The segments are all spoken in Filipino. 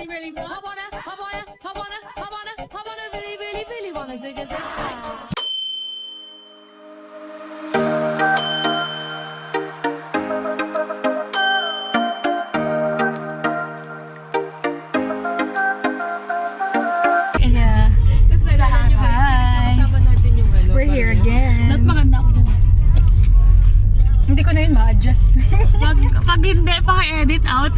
really, really want. Really, really, really wanna zig a zag. Yeah. Hi. We're here again. Not maganda ako dyan. Hindi ko na yun ma-adjust. Pag hindi, paka-edit out.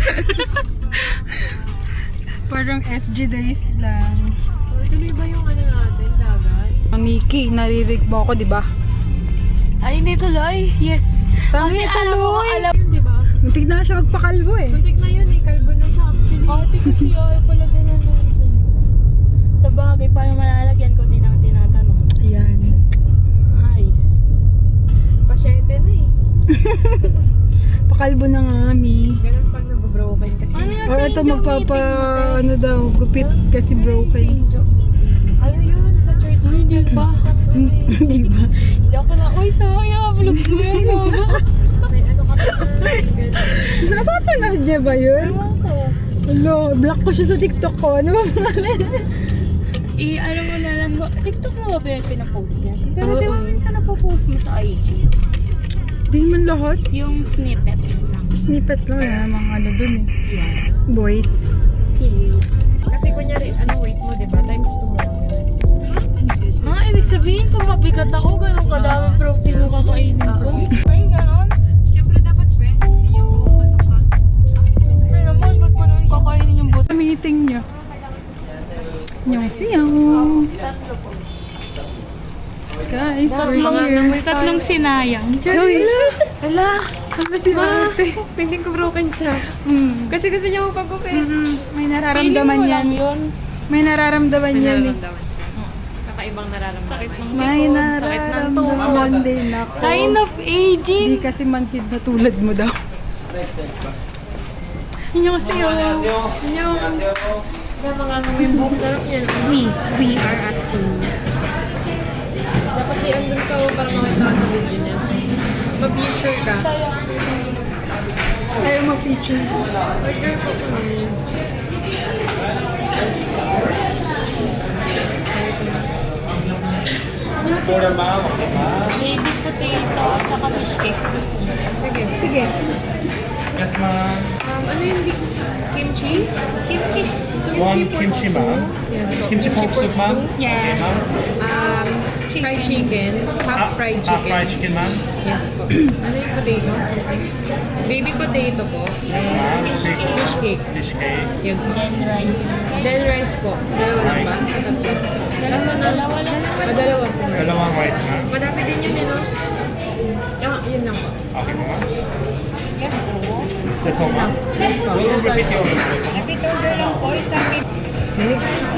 Parang SG days lang. Tuloy ba yung ano natin, dagat? Nikki, narinig mo ako, di ba? Ay, hindi tuloy. Yes. Tangi, Kasi alam mo, tuloy. alam. Yun, di ba? Muntik na siya magpakalbo eh. Muntik na yun eh, kalbo na siya actually. Ate kasi ayaw pala din ang sa bagay, paano malalagyan ko din ang tinatanong. Ayan. Ayos. Pasyete na eh. Pakalbo na nga, Mi. Ganun pag nababroken kasi. Ano yung O, sa ito inyo magpapa, meeting, ano daw, gupit kasi broken. Ano yun? Sa church? Uy, hindi pa. Di ba? Hindi ako na, uy, tayo, vlog ko yan. May ano ka pa. Napapanood niya ba yun? Ewan ko. Hello, block ko siya sa TikTok ko. Ano ba pangalan? Ano mo na lang, TikTok mo ba pinapost yan? Pero Oo. di ba minsan napopost mo sa IG? Di man lahat. Yung snippets lang. Snippets lang, wala namang ano dun eh. Yeah. Boys. Okay. Kasi kunyari, ano weight mo, di ba? Times 2 mo lang yun. Ibig sabihin kung mabigat ako, ganun kadami protein mo kakainin ko. Ay, ganun. Siyempre dapat breast. Yung buong ano ka. Ay naman, ba't pa naman kakainin yung buto? Meeting niya. Yung siyaw. Guys, we're here. Tatlong sinayang. Uy, Hala! ano si ate? Feeling ko broken siya. Kasi gusto niya magpagupit. May nararamdaman yan. Yun. May nararamdaman yan eh. Kakaibang nararamdaman. Sakit ng May likod, sakit ng tuhod. nararamdaman din ako. Sign of aging. Di kasi manhid na tulad mo daw. Inyo kasi yun. Inyo. Kaya mga yung buhok darap niyan. We are at Zoom. Dapat i-andun ka para makita ka sa video niya. Mag-future ka. Ayaw ma-feature. Order ko po naman. Baby potato at saka fish cake. Gusto mo? Sige. Sige. Yes, ma'am. Ano yung kimchi? Kimchi. One kimchi, ma'am. Yes. Kimchi pork soup, ma'am. Yeah. Okay, ma'am. Fried chicken. Half fried Half chicken. fried chicken, ma'am. Yes po. Ano yung potato? Baby potato po. Ma'am. Fish cake. Fish cake. Yun po. Then rice. Then rice po. Dalawa lang ba? Rice. Tatlo. Dalawa lang. Dalawa po. Dalawang rice, ma'am. Madami din yun, no? Yun lang po. Okay, ma'am. Yes po. That's all, ma'am. Yes po. We'll repeat your order.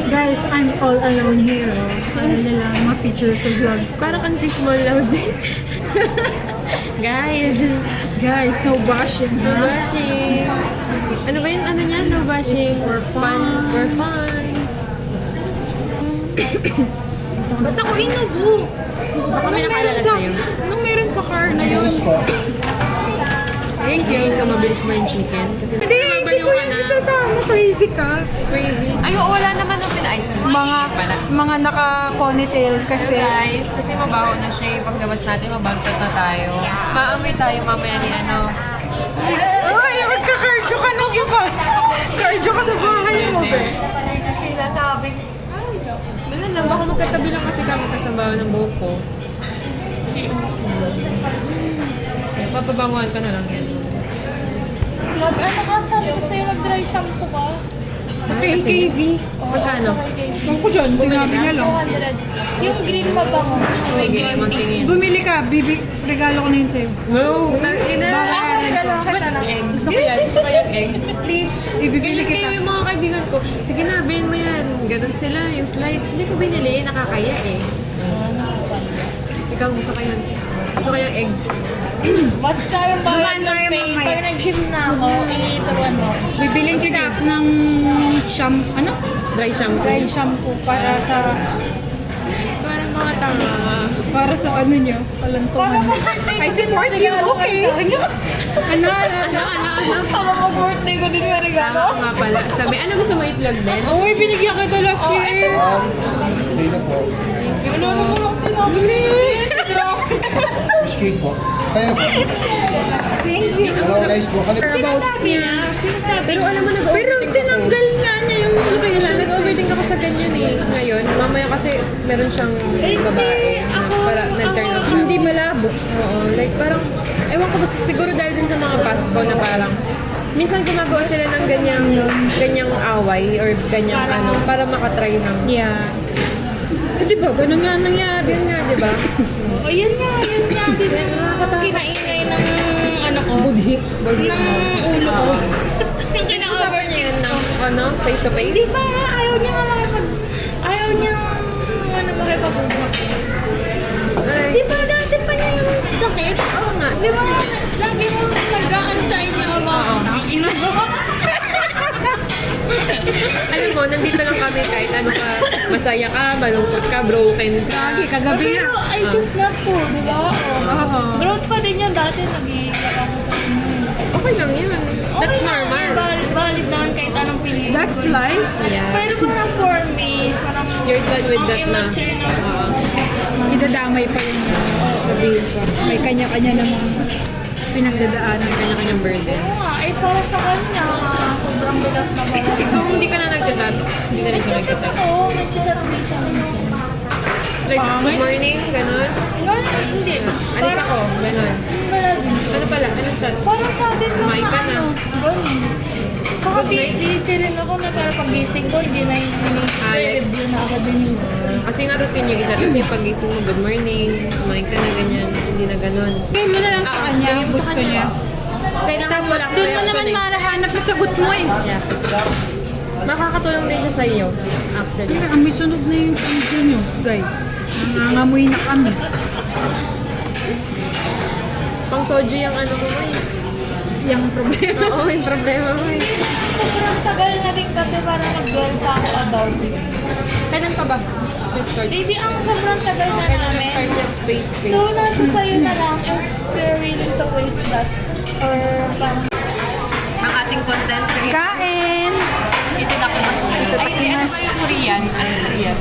Guys, I'm all alone here. Oh. Para na lang ma-feature sa vlog. Parang kang si small loud din. Guys, Guys, no bashing. no bashing. Ano ba yung ano niya? No bashing. It's for fun. For fun. Ba't ako inubo? Baka may nakalala sa'yo. Nung meron sa car na yun. Thank you. So, mabilis mo yung chicken. Kasi Hindi ko yun isasama. Crazy ka. Crazy. Ay, oo, wala naman ang pinay. Mga naka-ponytail kasi. Guys, kasi mabaho na siya. Paglabas natin, mabaltot na tayo. Maamoy tayo mamaya ni ano. Uy, magka-cardio ka nung iba. Cardio ka sa bahay mo, be. Kasi nasabi, wala lang, baka magkatabi lang kasi kami kasabaw ng buhok ko. Papabanguhan ka na lang yan. Ano ka? Sabi ko sa'yo, mag-dry shampoo ka. Sa KKV. Magkano? Kung ko dyan, tinabi niya lang. 200. Yung green mabango. Sige, magtingin. Bumili ka, regalo ko na yun sa'yo. No! Tangina! Babayaran ko. Gusto ko yan. Gusto ko yung egg. Please. Ibibili Bilhin kayo kita. yung mga kaibigan ko. Sige na, bilhin mo yan. Ganun sila. Yung slides. Hindi ko binili. Nakakaya eh. Ikaw gusto ko yun. Gusto ko yung eggs. Basta yung Dumaan mga tayo pay. mamaya. Pag nag-gym na ako, ituruan mo. Bibiling kita ng shampoo, Dry shampoo. dry shampoo para sa Parang mga tanga. Para sa ano nyo, palantungan. I support you, okay. Ano? Tama mo birthday ko din may regalo. Tama nga pala. Sabi, ano gusto mo itlog din? Uy, binigyan kita last year. Hindi na po. Ano mo lang sinabi? Fish cake po. Kaya po. Thank you. Hello, nice po. Sinasabi niya. Pero alam mo, Pero nag-overthink ako. tinanggal nga niya yung location. Nag-overthink ako sa ganyan eh. Ngayon, mamaya kasi meron siyang babae na para nag-turn off siya. Hindi malabo. Oo, like parang, ewan ko ba, siguro dahil din sa mga Pasko na parang, minsan gumagawa sila ng ganyang away or ganyang ano, para makatry ng, Yeah. Eh, di ba? Ganun nga nangyari. yun nga, di ba? O yun nga. Din kinaingay ng ano ko. Budhit. Ng ulo ko. Yung Sabi niya yun ng, ano, face to face? Di ba ayaw niya nga ayaw niya makipag-ubot. Di ba dati pa niya yung sakit? Oo nga. Di ba lagi mo nag-aansay niya about ang ina mo? Alam mo, nandito lang kami kahit ano ka, masaya ka, malungkot ka, broken ka. Lagi, kagabi Pero nga. I choose not to, di ba? Oo. Broad pa din yan dati, nag-iiyak ako sa inyo. Okay lang yun. That's Okay lang, normal. Valid naman kahit anong piliin. That's life. Yeah. Pero parang for me, parang You're done with ang that na. immature na. Idadamay pa yun niya. Sabihin pa. May kanya-kanya namang pinagdadaanan. Kanya-kanyang burden. Oo nga, ay para sa kanya, sobrang bigat na ba? So, hindi ka na nag-chat? Hindi ka na siya Nag-chat nag-chat? ako, nag-chat ako siya. Like, good morning, ganun. Hindi. Alis ako, ganun. Ano pala? Anong chat? Parang sa atin lang Kumain ka na. Ganun. Saka Good night. busy rin ako na para pag-gising ko, hindi na yung review na agad din yung Kasi nga routine yung isa. Kasi pagising mo, good morning, kumain ka na, ganyan. Hindi na ganun. Bigay mo na lang sa kanya bigay yung mo sa gusto kanya. niya. Kailangan Tapos wala doon mo reaction naman eh. marahanap yung sagot mo eh. Makakatulong din siya sa iyo, actually. Kaya may sunog na yung video nyo, guys. Nangangamoy na kami. Pang soju yung ano mo eh. Yung problema. Oo, yung problema mo eh. sobrang tagal na rin kasi para nag-girl pa ako about it. Kailan pa ba? Let's start. Baby, ang sobrang tagal na namin. Start that space. So, nasa sa'yo na lang if you're willing to waste that. Or parang Ang ating content creator. Kain! Ay, ano ba yung Korean? Ano Korean?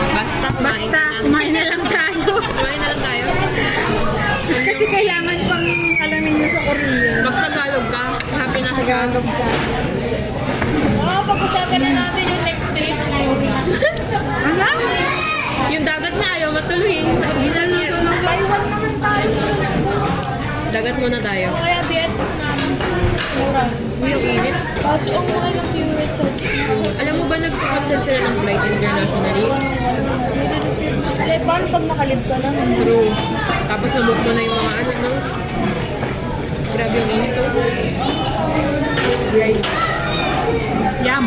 Basta Kumain na lang tayo. Kumain na lang tayo. Kasi kailangan pang alamin nyo sa Korea. Pag Tagalog ka, happy na Tagalog ka. pag-usapan na natin yung next trip. Ano? Yung dagat na ayaw matuloy. Taiwan naman tayo. Dagat muna tayo. Kaya Vietnam namin. Mura. Yung init. Kaso ang mahal ng fuel charge. Alam mo ba nagpa-cancel sila ng flight internationally? Nire-receive na. Eh, paano pag nakalib ka lang? True. Tapos nabook mo na yung mga ano, no? Grabe yung init to. Right. Yum.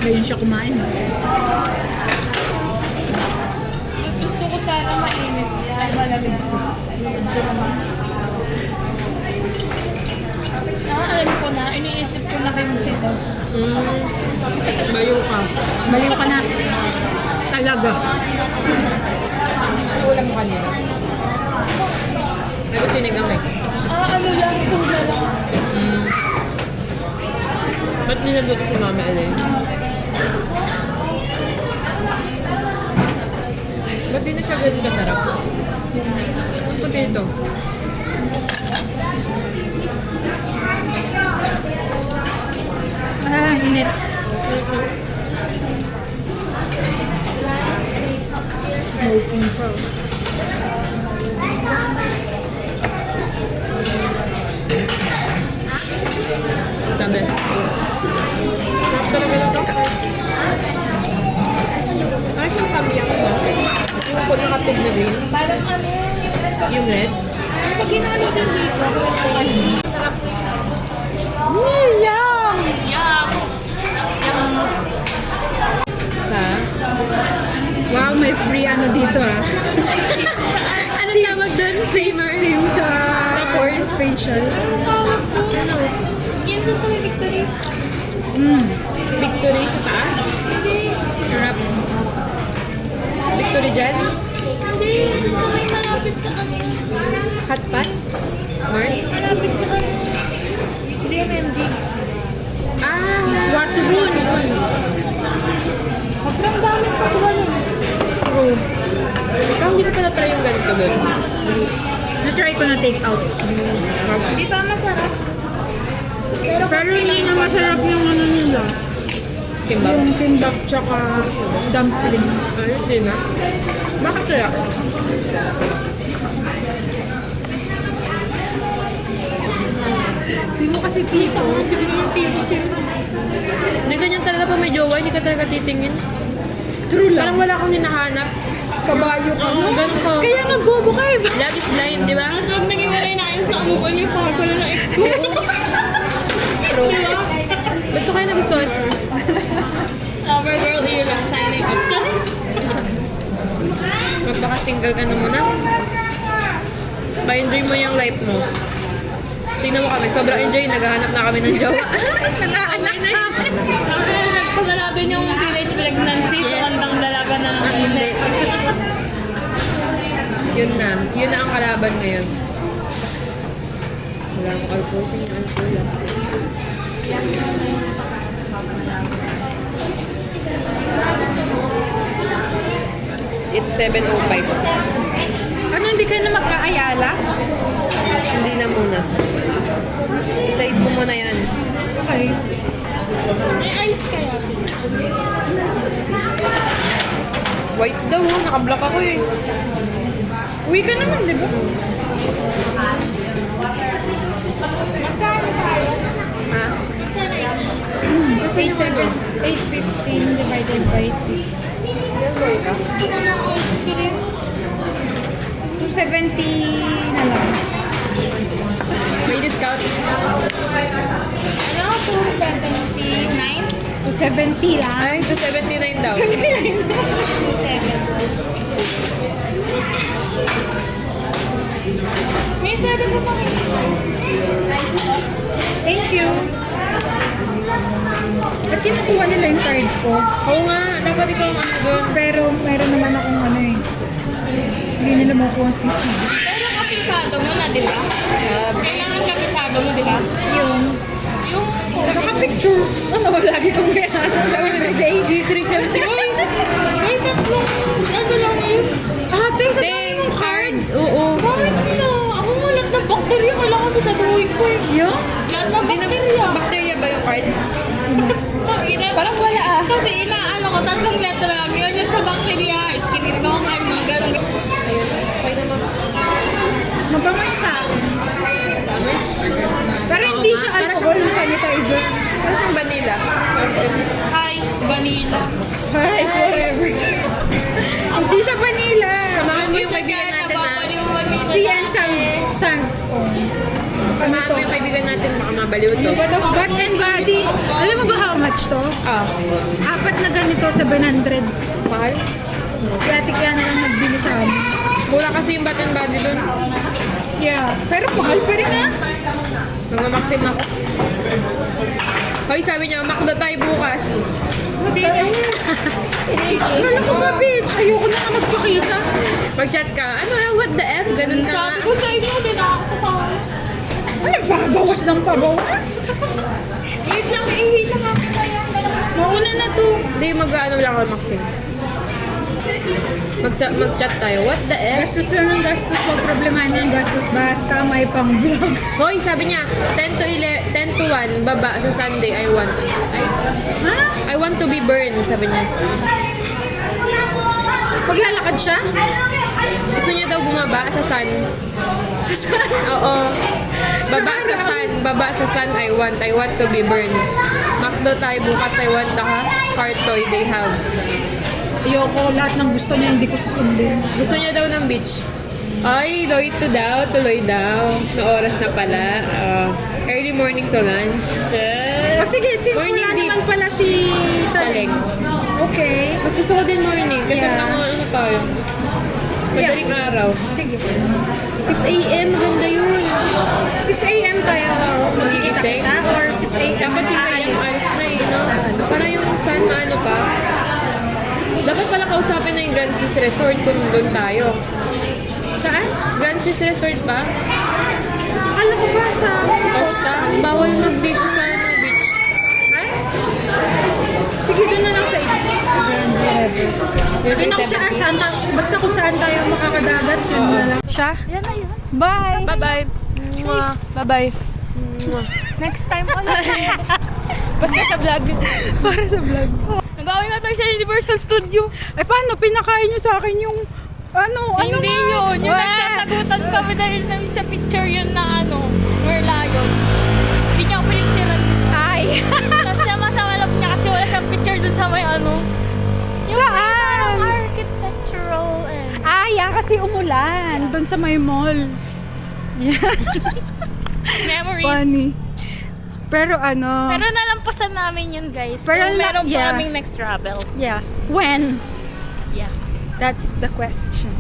Ngayon siya kumain. Gusto ko sana mainit. Ay, malamig. Alam ko na, iniisip ko na kayo sito. Bayo ka. Baliw ka na. Talaga. Ulam mo kanina. May gusto sinigang eh. Ano lang, tula lang. Ba't nilaluto si Mami Alay? Ba't di na siya ganun kasarap? Mas potato. Ah, init. Smoking pearl. The best. Sarap talaga na to. Parang siyang kamyang mo. Yung pag nakatog na green. Parang ano, Yung red. pag ginano din dito, sarap. Yum! Yum! Sa... Wow, may free ano dito ah. Ano tawag doon? Steamer. Steam sa course. facial. Tawag ko. Yan doon sa may Victory. Victory sa taas. Hindi. Sarap. doon. Na-try ko na take out. Di ba masarap? Pero hindi na masarap yung ano nila. Kimbap. Yung kimbap tsaka dumpling. Ay, hindi na. Bakit kaya? Hindi mo kasi tipo. Hindi mo tipo siya. Hindi ganyan talaga pa may jowa, hindi ka talaga titingin. True Parang lang. wala akong hinahanap. Kabayo ka. Oo, ganun ka. Kaya nga bobo ka eh. Love is blind, di ba? Mas huwag naging walay na kayo sa kamukuan yung pagkulo ng ex ko. True. Ba't ko kayo nagustuhan? Lover girl, yun lang. Signing up ka. Magpaka-single ka na muna. Pa-enjoy mo yung life mo. Tingnan mo kami, sobrang enjoy. Naghahanap na kami ng jowa. Nangaanak Okay na sa yun. Nagpasalabi yung teenage pregnancy. Yes. Tukandang dalaga na ng Hindi. Yun na. Yun na ang kalaban ngayon. Wala akong alcohol. Alcohol lang. It's 7:05. Ano, hindi ka na magkaayala? Hindi na muna. Isave mo muna yan. Okay. May ice kaya. White daw, oh. Nakablock ako eh. Uwi ka naman, di ba? Magkano tayo? Ha? Magkano each? 8.15 divided by 2. Yes, boy ka. 270 na lang. May discount. Ano? 279? 270 lang. Ay, 279 daw. 79 May pwede mo pa kayo. Thank you. Ba't kinukuha nila yung card ko? Oo nga, dapat ikaw ang ano doon. Pero meron naman akong ano eh. Hindi nila makuha ang CC. Pero kapisado mo na, di ba? Kailangan kapisado mo, di ba? Yung nakapicture. Ano, lagi kong kaya. Everyday. May tatlong, ano lang yun? Ate, sa Dang, card. Oo. Bakit ano? Ako nga lahat ng bakterya, kailangan ko sa tuwing ko eh. Yung? Lahat ng bakterya. Bacteria ba yung card? Oh, Parang wala ah. Kasi inaano ko, tatlong letra lang. Yun yung sa bakterya, skin ko, mga ganun. Ayun. Okay naman. Mabangoy sa akin. Dami. Pero hindi siya Para alcohol yung sanitizer. Parang siyang vanilla. Ice, vanilla. Guys, whatever. Hindi siya vanilla. Samahan mo yung kaibigan natin na. CN Sandstone. Ano Samahan to? mo yung kaibigan natin, baka mabaliw to. Bath and Body. Alam mo ba how much to? Ah, 4 na ganito, 700. mahal. Kaya kaya na lang nagbili sa amin. Mura kasi yung Bath and Body doon. Yeah. Pero mahal pa rin ah. Nangamaxim ako. Hoy, sabi niya, McDo tayo bukas. Wala ko ba, bitch? Ayoko na nga magpakita. Mag-chat ka, ano what the F? Ganun ka nga. Sabi ko sa inyo, din ako pa. Ano, pabawas ng pabawas? Wait lang, ihi lang ako sa'yo. Mauna na to. Hindi, mag-ano lang ako, Maxim. Mag-chat tayo. What the F? Gastos lang ng gastos. Huwag problemahin ng gastos. Basta may pang-vlog. Hoy, sabi niya, 10 to 1, baba sa Sunday, I want. Ha? I want to be burned, sabi niya. Maglalakad siya? Gusto niya daw bumaba sa sun. Sa saan? Oo. Baba sa sun, I want to be burned. McDo tayo bukas, I want the car toy they have. Ayoko, lahat ng gusto niya hindi ko susundin. Gusto niya daw ng beach. Ay, tuloy daw. Na oras na pala. Early morning to lunch. O sige, since Morning wala dip. naman pala si Taleng. Okay. Mas gusto ko din morning kasi Yeah. ano tayo. Madaling araw. Sige. 6 a.m. Maganda yun. 6 a.m. tayo magkikita Magigising. kita or 6 a.m. Dapat si Mayang alis na eh, no? Para yung sun maano pa. Dapat pala kausapin na yung Grand Sis Resort kung doon tayo. Saan? Grand Sis Resort pa? Alam ko ba sa... Basta, bawal mag-date sa beach. Ay? Sige, doon na lang sa isa. Whatever. Kung saan tayo, basta kung saan tayo makakadagat, yun na lang. Siya? Yan na yun. Bye! Bye-bye. Mwah. Bye-bye. Next time ulit. Basta sa vlog. Para sa vlog. Nagawin na tayo sa Universal Studio. Ay, paano? Pinakain niyo sa akin yung Hindi yun. Yung nagsasagutan kami dahil na sa picture yun na Merlion. Hindi niya ako pinicturean. Ay! Tapos siya masamalap niya kasi wala siyang picture dun sa may Saan? architectural Yan kasi umulan. Doon sa may mall. Yeah. memories. Funny. Pero Pero nalampasan namin yun, guys. Pero So, meron pa yeah. kaming next travel. yeah. When? Yeah. That's the question.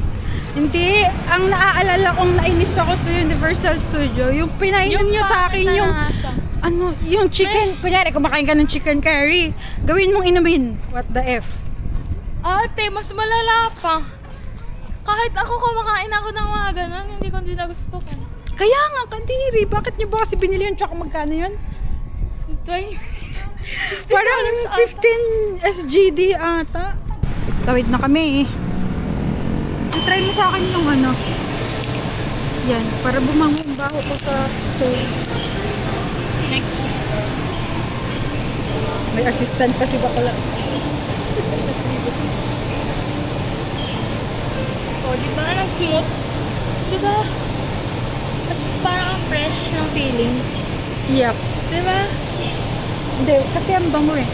Hindi, ang naaalala kong nainis ako sa Universal Studio, yung pinainom nyo sa akin yung, yung chicken, kunyari kumakain ka ng chicken curry, gawin mong inumin. What the F? Ate, mas malala pa. Kahit ako kumakain ako ng mga ganun, hindi ko din nagustuhan. Kaya nga, kadiri, bakit nyo ba kasi binili yun? Tsaka magkano yun? Parang $15 15 SGD ata. Tawid na kami eh. Try mo sa akin yung yan, para bumango yung baho ko sa soul. Next. May assistant pa si Bakala. Oh, di ba nag-smooth? Di ba? Mas parang ang fresh ng feeling. Yep. Di ba? Hindi, kasi ang bango eh.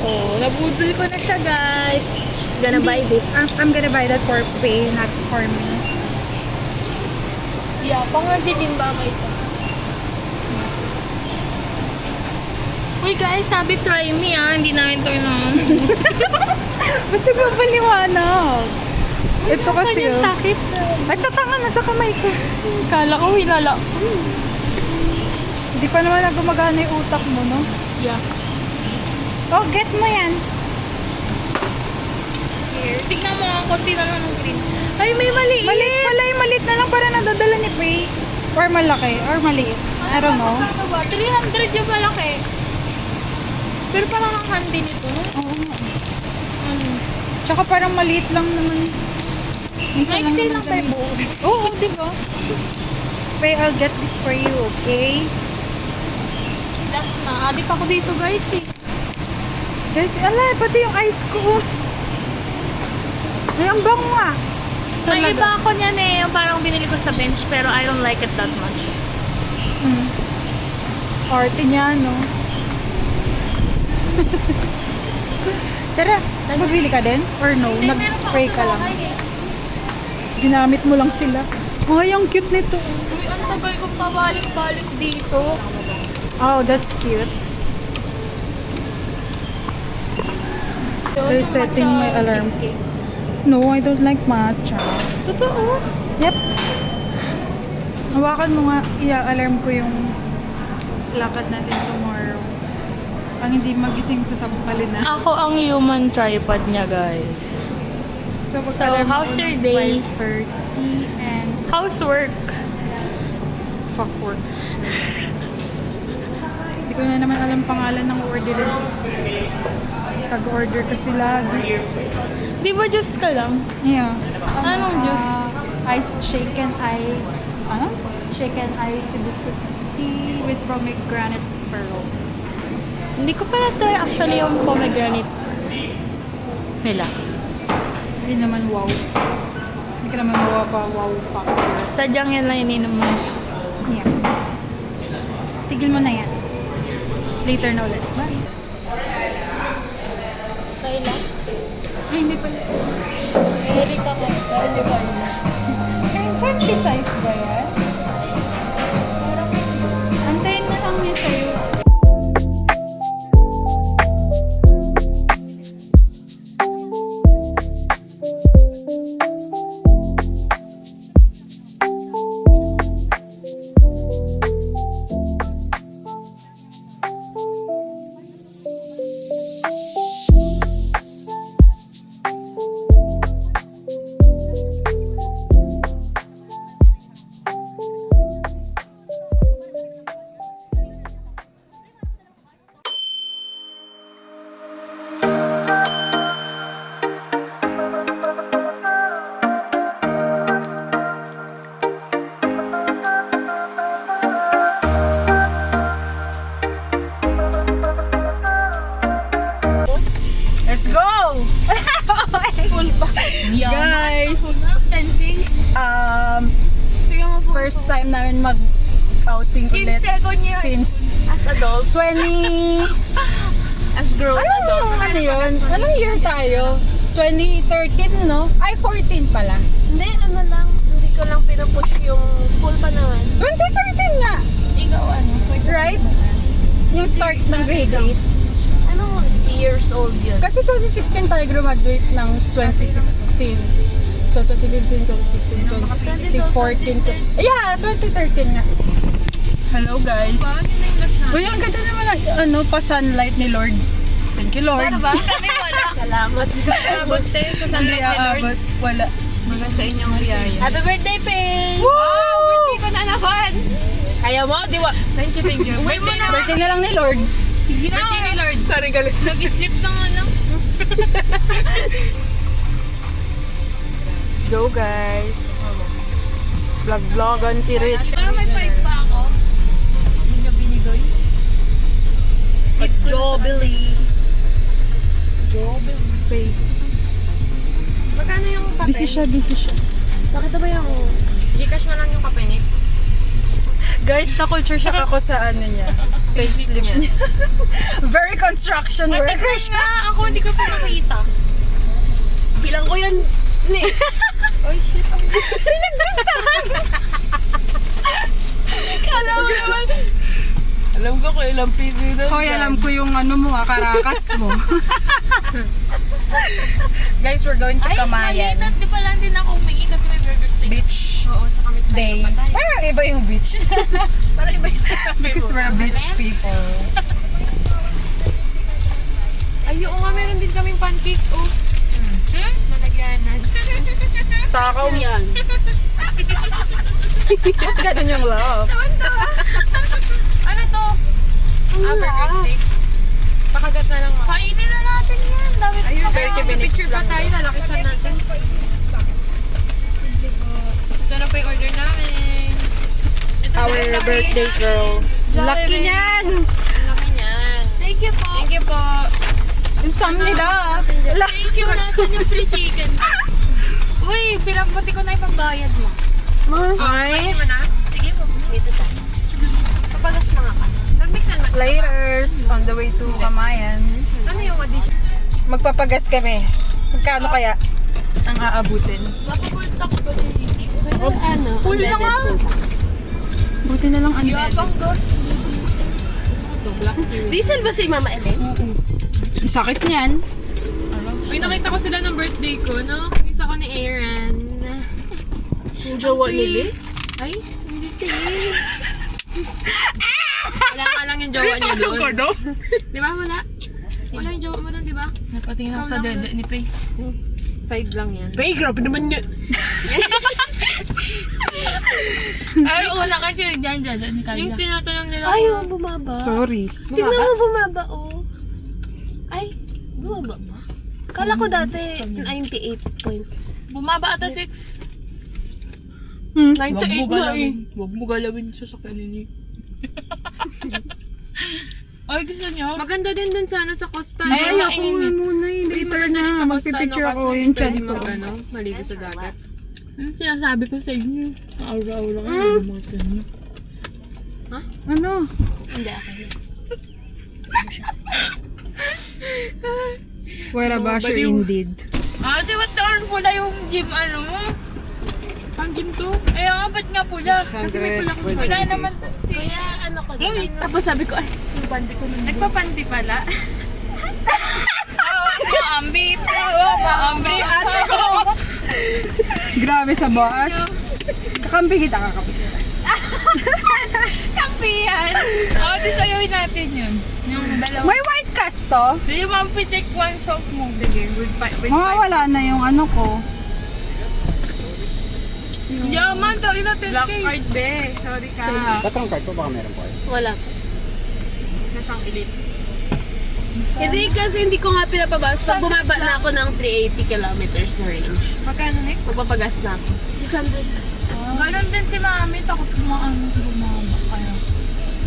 Oh, nabudol ko na siya, guys. She's gonna buy this. I'm gonna buy that for pay, not for me. Yeah, pang-din ba ito? Uy guys, sabi try me hindi namin ito Ba't di ba paliwanag? Ito kasi Kanyang takip. Ay, tatanga na sa kamay ko. Kala ko hilala. Hindi pa naman gumagana yung utak mo, no? Yeah. Oh, get mo yan. Here, tignan mo ang konti na lang ng green. Ay, may maliit. Maliit pala yung maliit na lang para nadadala ni Pay. Or malaki, or maliit. I don't know. Ano ba? 300 yung malaki. Pero parang ang handi nito. Oo nga. Tsaka parang maliit lang naman. Minsan May sale naman lang tayo ganun. buo. Oo, di ba? Pay, I'll get this for you, okay? Last na. Adik ako dito guys eh. Guys, alay, pati yung ice ko. Ay, ang bango nga. May Talaga. iba ako niyan eh. Yung parang binili ko sa bench pero I don't like it that much. Arte niya, no? Tara, magbili ka din? Or no? Nag-spray ka lang? Ginamit mo lang sila. Ay, ang cute nito. Uy, ang tagal ko pabalik-balik dito. Oh, that's cute. They're setting my alarm. No, I don't like matcha. Totoo? Yep. Hawakan mo nga, i-alarm ko yung lakad natin tomorrow. Ang hindi magising sa sampalin na. Ako ang human tripod niya guys. So, mag-alarm how's ako your ng day? 5:30 and How's work? fuck work. Hindi ko na naman alam pangalan ng order. Tag-order kasi lagi. Di ba juice ka lang? Yeah. Anong juice? Ice, shaken ice. Ano? Shaken ice hibiscus tea with pomegranate pearls. Hindi ko pala try actually yung pomegranate nila. Hindi naman wow. Hindi ka naman wow factor. Sadyang yan lang ininom mo. Yeah. Tigil mo na yan. Later na ulit. Bye. Tayo lang. Ay, hindi pala. Eric ako. Pero di ba? Fancy size ba yan? Antayin na lang niya sa'yo. Go! Guys, first time namin mag-outing ulit second year. since As adults. 20... As grown adults. Ano yun? Anong year tayo? 2013, no? Ay, 14 pala. Hindi, ano lang. Hindi ko lang pinupush yung full pa naman. 2013 nga! Ikaw ano? Right? Yung start ng grade 8. Anong years old yun? Kasi 2016 tayo graduate ng 2016. So, 2015, 2016, 2014, yeah, 2013 nga. Hello guys. Uy, ang ganda naman ang pa-sunlight ni Lord. Thank you, Lord. Ano ba? Kami wala. Salamat sa Abot tayo sa Hindi sunlight ni Lord. aabot. Wala. Mga sa inyong biyaya. Happy birthday, Ping! Wow! Birthday ko na naman! Kaya mo, di ba? Thank you, thank you. Birthday na. Birthday na lang ni Lord. Birthday ni Lord. Sorry, galit. Nag-sleep na nga lang. Let's go, guys. Vlog on Tiris. Pero may pipe pa ako. Hindi ka binigoy. Jobily. Magkano yung kape? Busy siya. Bakit ba yung Gcash na lang yung kape ni? Guys, na-culture shock ako sa ano niya. Facelift niya. Very construction worker siya. Nga, ako hindi ko pa nakita. Bilang ko yan. Oy, shit. Alam mo naman. Alam ko kung ilang piso na. Hoy, alam ko yung ano mo, karakas mo. Guys, we're going to Kamayan Maliit at di pa lang din ako humingi kasi may burger steak. Beach Oo, sa kami Day. Parang iba yung beach. Parang iba yung Because we're beach people. Ay, oo nga, meron din kaming pancake. Oh. Nalagyanan. Takaw yan. Ganun yung love. Ano to? Burger steak. Pakagat na lang. Kainin na natin yan. Dami Ayun, pa kaya picture pa tayo. Lalakisan natin. Ito na po yung order namin. Our birthday girl. Lucky niyan! Laki niyan. Thank you po. Thank you po. Yung sam nila. Thank you natin yung free chicken. Uy, pinagbuti ko na ipagbayad mo. Ay, Ano na? Sige po, dito tayo. Papagas na nga ka. Nag-mix and match. laters on the way to Kamayan. Ano yung addition? Magpapagas kami. Magkano kaya ang aabutin? Mapapult ako ba din? Ano? Full na nga. Buti na lang unleaded. Yabang dos. Diesel ba si Mama Ellen? Ang sakit niyan. Uy, nakita ko sila ng birthday ko, no? Isa ko ni Aaron. Yung jowa Kasi- ni Lee? Ay, hindi kayo. Wala ka lang yung jowa niya doon. Di ba? Wala. Wala yung jowa mo doon, di ba? Napatingin ako sa dede ni Pei. Side lang yan. Pei, grabe naman yun. Ay, una kasi dyan ni Yung tinatanong nila. Ay, oh, bumaba. Sorry. Tingnan mo bumaba, oh. Ay, bumaba ba? Kala ko dati 98 points. Bumaba ata 6. 98 na eh. Huwag mo galawin sa sakyanin niyo. Ay, gusto niyo? Maganda din dun sana sa Costa. Ay, no? ako nga muna. Later Maganda din na. sa Costa, Magpipicture no? ako Kasi yung pwede chan ko. mag, maligo sa dagat. Sinasabi ko sa inyo. Aura-aura ka na lumakan niyo. Ano? Hindi, okay na. Where a basher baliw. indeed. Ate, ba't naman pula yung gym ano mo? Ang gym to? Eh, ba't nga pula? Kasi may pula ko. Wala naman si... Kaya ano ko na. Tapos sabi ko, ay, yung bandi ko nun. Nagpapanti pala. Maambi po! Maambi po! Grabe sa boss. Kakampi kita, kakampi. Kampiyan! Ate, sayawin natin yun. Yung dalawa. May white cast to. Hindi mo pitik one soap mo. Sige, with Mawawala na yung ano ko. Yaman to, ina 10K. Black card, be. Sorry ka. Tatlong card po baka meron po kayo. Wala. Isa siyang elite. Hindi kasi hindi ko nga pinapabas. Pag bumaba na ako ng 380 kilometers na range, Magkano next? magpapagas na ako. 600. Ganon din si mami, tapos gumaano kaya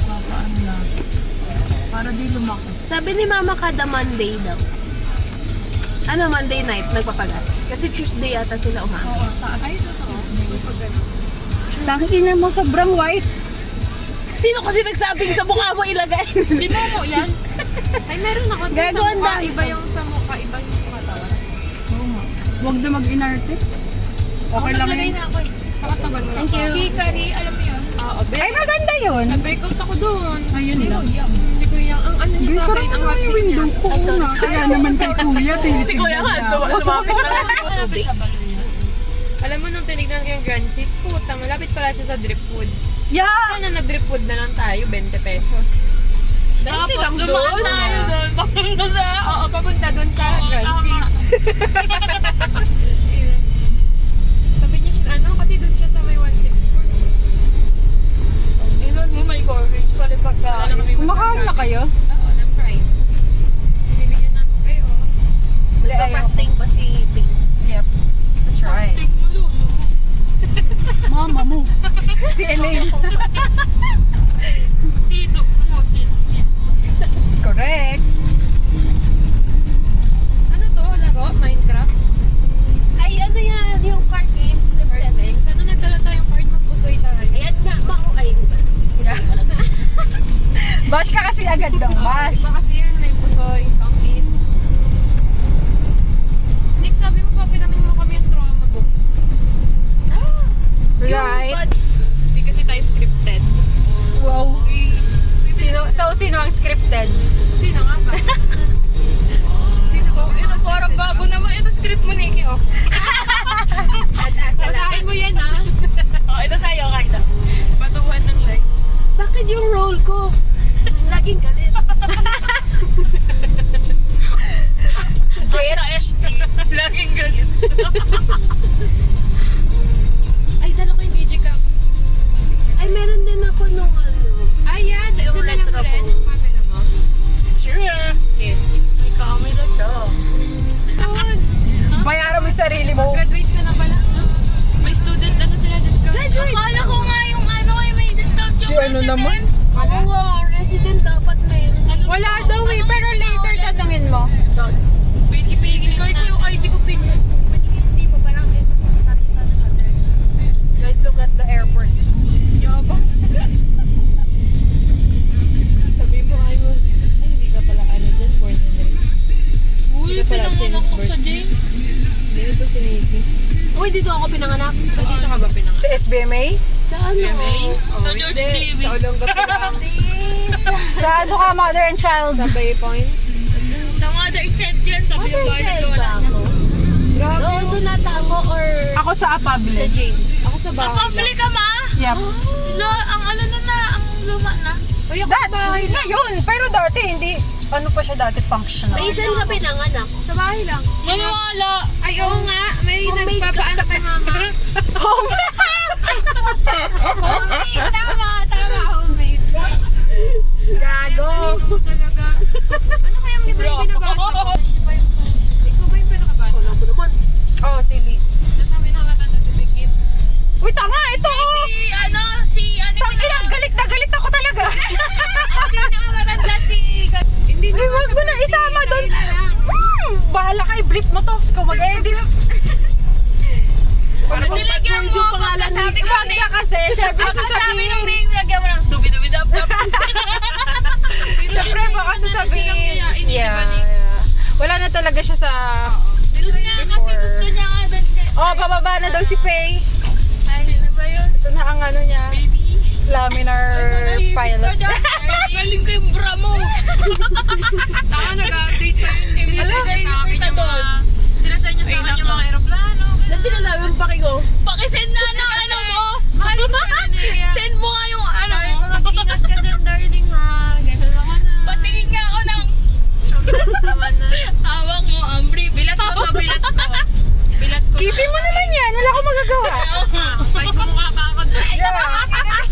papaano na. Para di lumaki. Sabi ni Mama kada Monday daw. Ano, Monday night, nagpapagas. Kasi Tuesday yata sila umaga. Tangina mo, sobrang white. Sino kasi nagsabing sa mukha mo ilagay? Si Momo yan. Ay, meron ako. Gago, sa mukha, anda. iba yung sa mukha, iba yung sa katawan. Huwag na mag-inarte. Okay lang Naglagay yun. na ako eh. Sa katawan ko. Thank you. Hikari, alam mo yun? Oo, Ay, maganda yun. Nag-breakout ako doon. Ayun lang. Hindi ko yung, ang ano niya sa akin, ang hot yung window ko. Ay, sorry. Kaya naman kay kuya. Si Kuya nga, lumapit na lang sa tubig. Alam mo, nung tinignan ko yung Grand Sis, puta, malapit pala siya sa Driftwood. Yeah! Kaya na nag-Driftwood na lang tayo, 20 pesos. Dahil Tapos lang dumaan doon. tayo doon. Papunta sa... Oo, papunta doon sa Grand tama. Sis. Sabi niya, ano, kasi doon siya sa may 164. Ilan mo may coverage pala pagka... Kumakain na kayo? Oo, ng fries. Bibigyan namin kayo. Nagpa-fasting pa si Pink. Yep. That's right. Tig mo, Lulu. Mama mo. Si Elaine. Tito mo, sino? Correct. Ano to? Laro? Minecraft? Ay, ano yan? Yung card game? Flip 7? Sana nagdala tayong card? Magpusoy tayo. Ayan nga, ay, Bash ka kasi agad daw. Bash. iba kasi yun, may pusoy, pang eats. Nick, sabi mo pa, pinamin mo kami yung trauma book. Right. Hindi kasi tayo scripted. Wow. Sino ang scripted? Sino nga ba? Sino ba? Ito, parang bago naman. Ito script mo, Nikki, oh. Basahin mo yan, ha? Oh, ito sa'yo, Kaida. Patuwan ng like. Bakit yung role ko? Laging galit. Great. Sa ST. Laging galit. Ay, dala ko yung Digicam. Ay, meron din ako nung ano. Ay, yan. Yung retro ko. Yung camera mo. Sure. Yes. May camera siya. Good. Bayaran mo yung sarili mo. Graduate ka na pala. May student ano sila discount. Akala ko nga yung ano ay may discount yung Si ano naman? Oo, resident dapat meron. Wala daw eh. Pero later tatanungin mo. Ipigil ko ito yung ID ko pin. Hindi pa parang ito pa sa nakita na sa address. Guys, look at the airport. Yabang. Sabi mo, ay hindi ka pala ano dyan, born and raised. Uy, Ito pala, pinanganak ko James sa James. Hindi, ito si Nikki. Uy, dito ako pinanganak. Ay, dito ka ba pinanganak? Sa SBMA? Sa ano? Sa George TV. Sa Olongapo. Sa ano ka, mother and child? Sa Bay Points. Sa Mother Chet yan. Sabi yung bahay Ba lola. ako? Oo, doon nata ako or Ako sa sa Apable. James. Ako sa bahay Kapabili ka ma? Yep. Lo, ang ano na, ang luma na. Uy, ako Dati, ngayon. Pero dati, hindi. Ano pa siya dati? Functional. May isan ka pinanganak? Sa bahay lang. Maniwala. Ay, oo nga. May nagpapaanak kay mama. Homemade. Tama. Homemade. Gago. Ano talaga? Ano kayang libre yung binabasa ko? Ikaw ba yung pinakabasa? Wala ko naman. Oh, silly. Tapos kami nakatanda si Bikit. Uy, tanga. Ito. Si ano, Tangina, galit na galit ako talaga. Hindi nakakatanda si... Hindi Ay, wag mo na isama doon. Bahala ka, i-brief mo to. Ikaw mag-edit. Nilagyan mo ako. Sabi ko Wag na kasi. Siyempre, Sabi nung sasabihin. name, nilagyan mo ng dubi-dubi-dap-dap. Siyempre, baka sasabihin. Yeah. Wala na talaga siya sa... Doon nga kasi gusto niya nga doon. Oh, bababa na daw si Faye. Sino ba yun? Ito na ang ano niya. Baby. Laminar pilot. Galing ko yung bra mo. Taka, nag-update pa yun. Nilagay sa akin yung mga... doon. Sinasay niya sa akin yung mga aeroplano. Ba't sinasabi yung pakigo? Pakisend na ng ano mo. Mahal ko sa'yo, Nia. Send mo nga yung ano Sabi mo. ko, mag-ingat ka dyan, darling, ha? Ganun ako na. Patingin nga ako ng Naman na. hawak mo, Ambri. Bilat ko to, bilat ko. Bilat ko. Kifi mo naman yan. Wala akong magagawa. Kahit kumukha pa ako.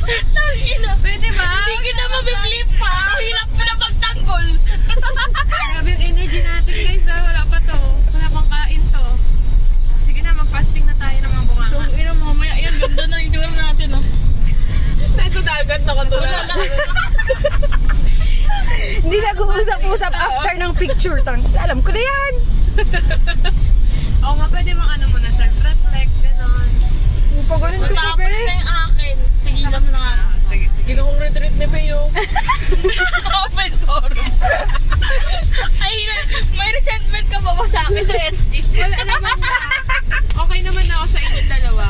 Tangina. Pwede ba? Hindi kita mabiflip pa. Hirap mo na pagtanggol. Grabe yung energy natin, guys. Wala pa to. Wala pang kain to. Sige na, mag-fasting na tayo ng mga bunganga. So, ina mamaya yan. Ganda na yung duwang natin, oh. Sa dagat na katulad. Hindi nag-uusap-usap after ng picture. Alam ko na yan. Oo nga, pwede mga ano muna, self-reflect, gano'n. Pag ganun ko Tapos na yung akin. Tigilan mo na nga. Sige, ginawang retreat ni Peo. Open forum. Ay, may resentment ka ba sa akin sa SG? Wala naman na. Okay naman ako sa inyong dalawa.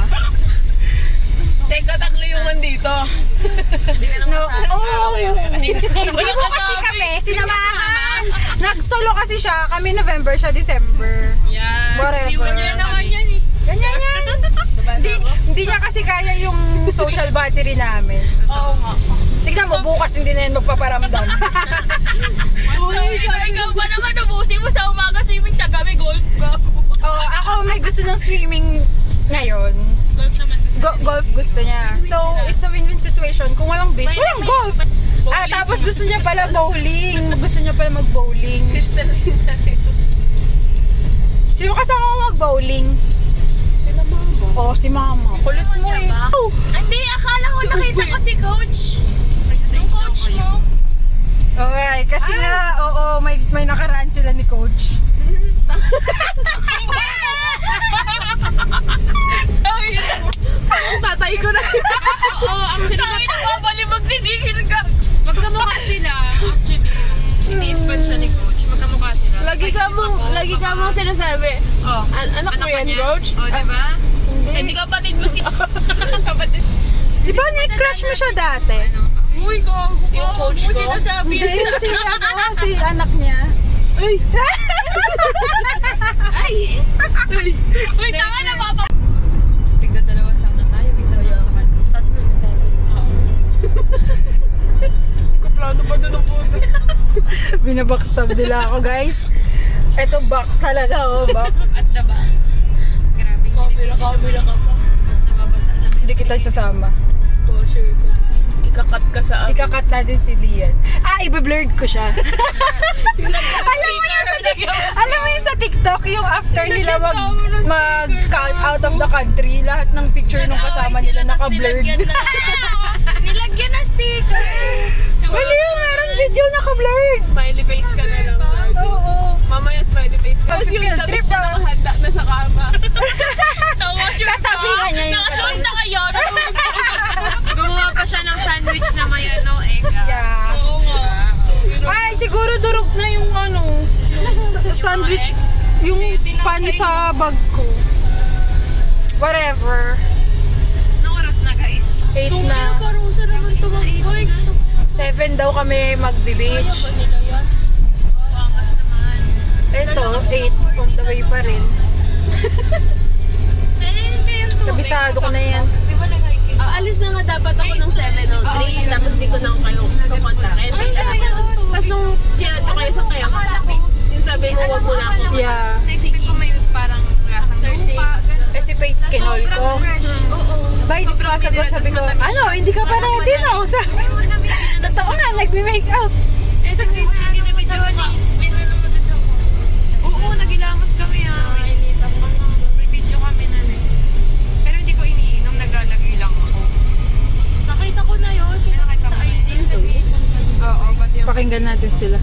Teka, tatlo yung andito. No. Oh, hindi mo kasi kami sinamahan. Nag-solo kasi siya. Kami November, siya December. Yan. Whatever. Yan naman yan eh. Ganyan yan. Hindi niya kasi kaya yung social battery namin. Oo nga. Tignan mo, bukas hindi na yan magpaparamdam. Ikaw ba naman ubusin mo sa umaga swimming sa gabi golf ka? Oh, ako may gusto ng swimming ngayon. Golf naman gusto. Golf gusto niya. So, it's a win-win situation. Kung walang beach, walang golf. Tapos gusto niya pala bowling. Gusto niya pala mag-bowling. Crystal rin natin. Sino kasama mo mag-bowling? Sila mama. Oh, si mama. Kulit mo eh. Oh. Hindi, akala ko nakita ko si coach. Yung coach mo. Okay, kasi nga, oo, may nakaraan sila ni coach. Tatay ko na. Oo, ang Sabi na papalibag sinigil ka. magkamukha sila. Actually, nung ini-spot siya ni Coach, magkamukha sila. Lagi ka mong sinasabi, Oh. anak mo yan, Coach? Oh, diba? Hindi kapatid mo si... Kapatid. Di ba crush mo siya dati? Uy, gago ka. Yung coach ko? Sinasabi Hindi, yan. si anak niya. Ay! Uy, tanga na papa. Tignan dalawa sana tayo, isa yan sa kanya. Tatlo na sa akin. Kaplano pa doon ang puto. Binabackstab nila ako, guys. Eto, back talaga, oh, back. At the back. Grabe. Kabila ka pa. Nababasa na. Hindi kita sasama. Oh, sure ka. Ikakat ka sa Ikakat natin si Lian. Ibe-blurred ko siya. Alam mo yung sa TikTok, yung after nila mag out of the country, lahat ng picture nung kasama nila naka-blurred. Nilagyan na sticker. Wala yun, meron video naka-blurred. smiley face ka na lang. Oo. Mamaya smiley face ka. Tapos yung Field sabi trip, na nakahanda na sa kama. Katabi nga niya yung Nakasuot na kayo. Gumawa pa siya ng sandwich na may egg. Yeah. Oo nga. Ay, siguro durog na yung sandwich, yung pan sa bag ko. Whatever. Anong oras na guys? 8 na. Parusa naman tumanggoy. 7 daw kami magbe-beach. Angas naman. Ito, 8 on the way pa rin. Kabisado ko na yan. Alis na nga dapat ako ng 7:03, tapos di ko na kayo kukontakin. Tapos nung chinat ko kayo sa kaya yung sabi mo wag mo na ako. Yeah. Naisipin ko may parang lasang lupa. Kasi fake kinol ko. By this masagot, sabi ko, ano, hindi ka pa ready, no? Sabi, totoo nga, nagbe-make up. Ito ginabidyoan ni. Oo, nagilamos kami may video kami na pero hindi ko iniinom, naglalagay lang ako. Nakita ko na yun. Nakita mo na Oo, pati yung Pakinggan natin sila.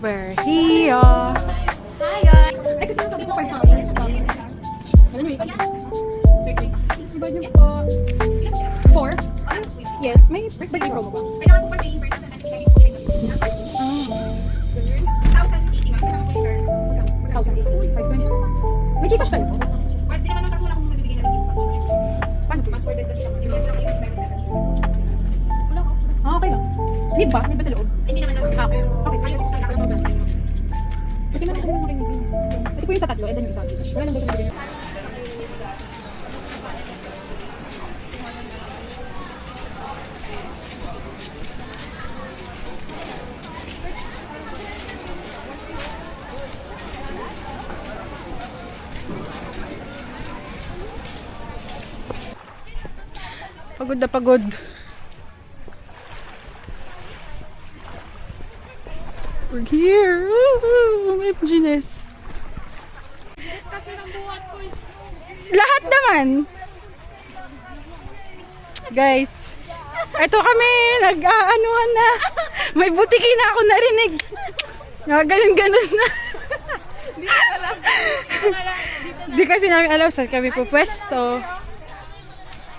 We're here. Ay, kasi sabi ko 5,000. Alam niyo, ibad niyo po. 4? Yes, may birthday promo ba? Kailangan ko pa pay in person na natin kayo po siya. 1,080. 520. May Gcash kayo? Pwede naman nung kakulang kung magbibigay na rin yung Paano? mas ordered kasi siya. Hindi naman ako yung meron na. Wala ko. Okay lang. Need ba? Need ba sa loob? Hindi naman ako. Okay. Okay, ayaw ko kailangan mo ba? Pwede naman kami makinig. Ito po yung sa tatlo, and then yung isa. Wala nang dito na Pagod na pagod. We're here. Woohoo! May Gines. Lahat naman. Guys, ito kami, nag-aanuhan na. May butiki na ako narinig. Ganun-ganun na. Di kasi namin alam saan kami pupwesto.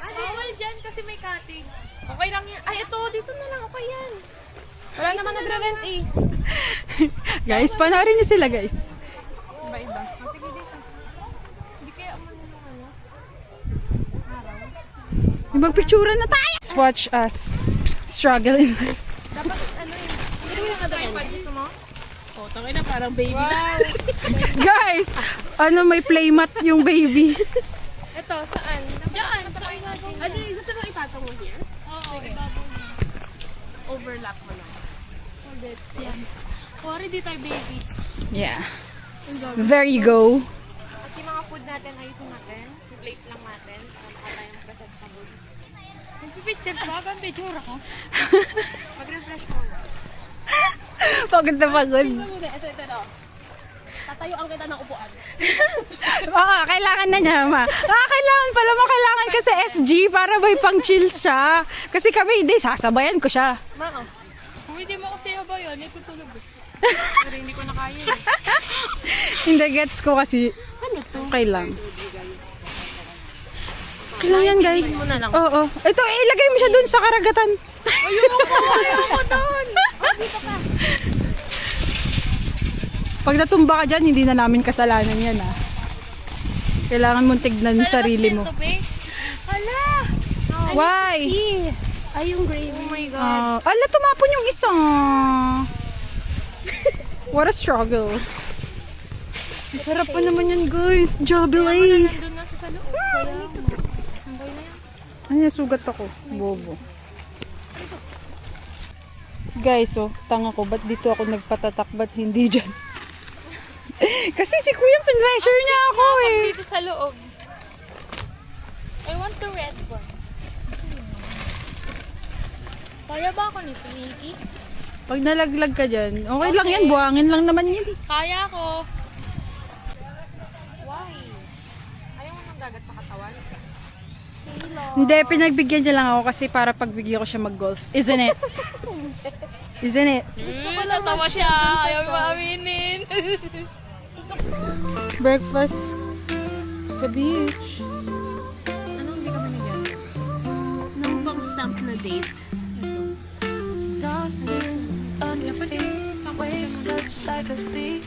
Bawal dyan kasi may cottage. Okay lang yan. Ay, ito, dito na lang. Okay yan. Wala naman nagre-rent eh. Guys, panoorin niyo sila guys. Iba-iba. Magpicturan na tayo! Watch us struggle in life. Guys, may playmat yung baby. Ito, saan? Diyan, sa ilalim. Ano, gusto mo ipatong mo here? Oo, ibabaw niya. Overlap mo lang. Hold it. Yan. Sorry, di tayo baby. Yeah. There you go. At yung mga food natin, ayusin natin. Plate lang natin. Para makatay yung present sa food. Nagpipicture ka, ang picture ako. Mag-refresh mo. Pagod na pagod. Ito. Tatayuan kita ng upuan. Oo, kailangan na niya, ma. Kailangan pala mo, kailangan ka sa SG para may pang chill siya. Kasi kami, hindi, sasabayan ko siya. Mao. Kung hindi mo kasi ba yun, itutulog eh. Pero hindi ko na kaya eh. Hindi, gets ko kasi. Okay lang. Okay lang yan, guys. Oo. Ito, ilagay mo siya dun sa karagatan. Ayoko doon! Pag natumba ka dyan, hindi na namin kasalanan yan, ah. Kailangan mong tignan yung sarili mo. Hala! Why? Ay, yung gravy. Oh my Ala, tumapon yung isa. What a struggle. Ang sarap pa naman yan, guys. Jubilee. Nandun na sa loob. Ay, sugat ako. Bobo. Guys, tanga ko. Ba't dito ako nagpatatak? Ba't hindi dyan? Kasi si Kuya, pinressure niya ako eh. Dito sa loob. I want the red one. Kaya ba ako nito, Nikki? Pag nalaglag ka dyan, okay lang yan. Buhangin lang naman yan. Kaya ko. Why? Ayaw mo ng dagat sa katawan? Hindi, pinagbigyan niya lang ako kasi para pagbigyan ko siya mag-golf. Isn't it? Isn't it? Natawa siya. Ayaw mo aminin. Breakfast sa beach. Anong hindi ka manigyan? Nang bang stamp na date? Waves touch like a thief.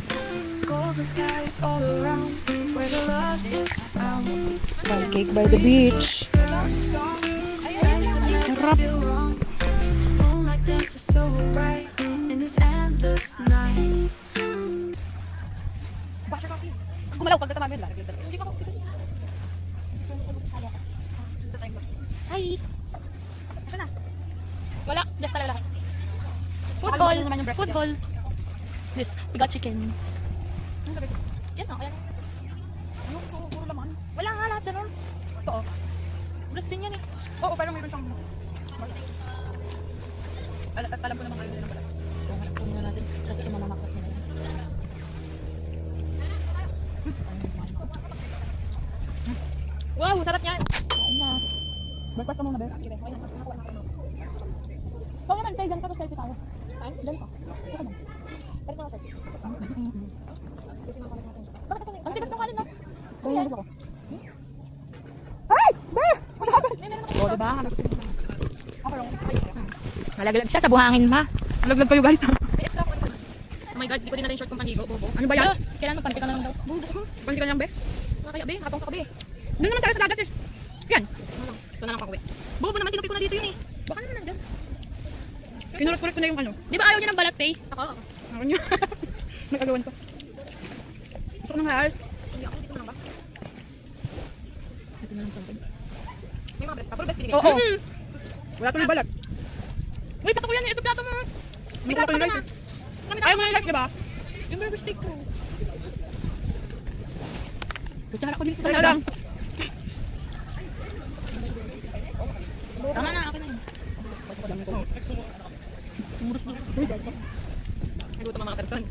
Golden skies all around where the love is found. Pancake by the beach. Sarap. Moonlight dances so bright in this endless night. Gumalaw pag natamami yun lang. Hi. Ito na. Wala. Just talaga laki. Football. Football. This. We got chicken. Yan o. Ayan. Yung puro laman. Wala nga lahat ganun. Ito o. Breast din yan eh. Oo, pero mayroon siyang... Alam ko naman kayo din ang balat. Kung na natin. Kasi mamamakos nila yan. Wow, sarap yan! Breakfast ka muna, Beth. Ikaw naman, tayo dyan ka. Tapos selfie tayo. Ay, Dyan ka. Ito naman. Balik na ako sa'yo. Bakit ako? Ang tigas ng kanin na. Kaya ako. O, diba? Malaglag siya sa buhangin, ma. Malaglag kayo, guys. Oh my God, di ko din na rin short kong panigo, bobo. Ano ba yan? Kailangan magpanti ka na lang daw. Pansin ka lang, be? Kaya, be, hapong sa kabe. Doon naman tayo sa dagat eh. Yan. Ito na lang pang uwi. Bobo naman, tinupi ko na dito yun eh. Baka naman nandyan. Kinurot-kurot ko na yung ano. Di ba ayaw niya ng balat, Tay? Ako, Ako niya. Nag-agawan ko. Gusto ko ng hayal. hindi ako, dito na lang ba? Ito na lang something. May mga breast pa, puro breast binigay. Oo. Wala tuloy balat. Uy, pato ko yan. Ito plato mo. May ko yung rice. Ayaw mo yung rice, di ba? Yung burger steak ko. Kutsara ko dito. Kaya lang. Nagutom ang mga person.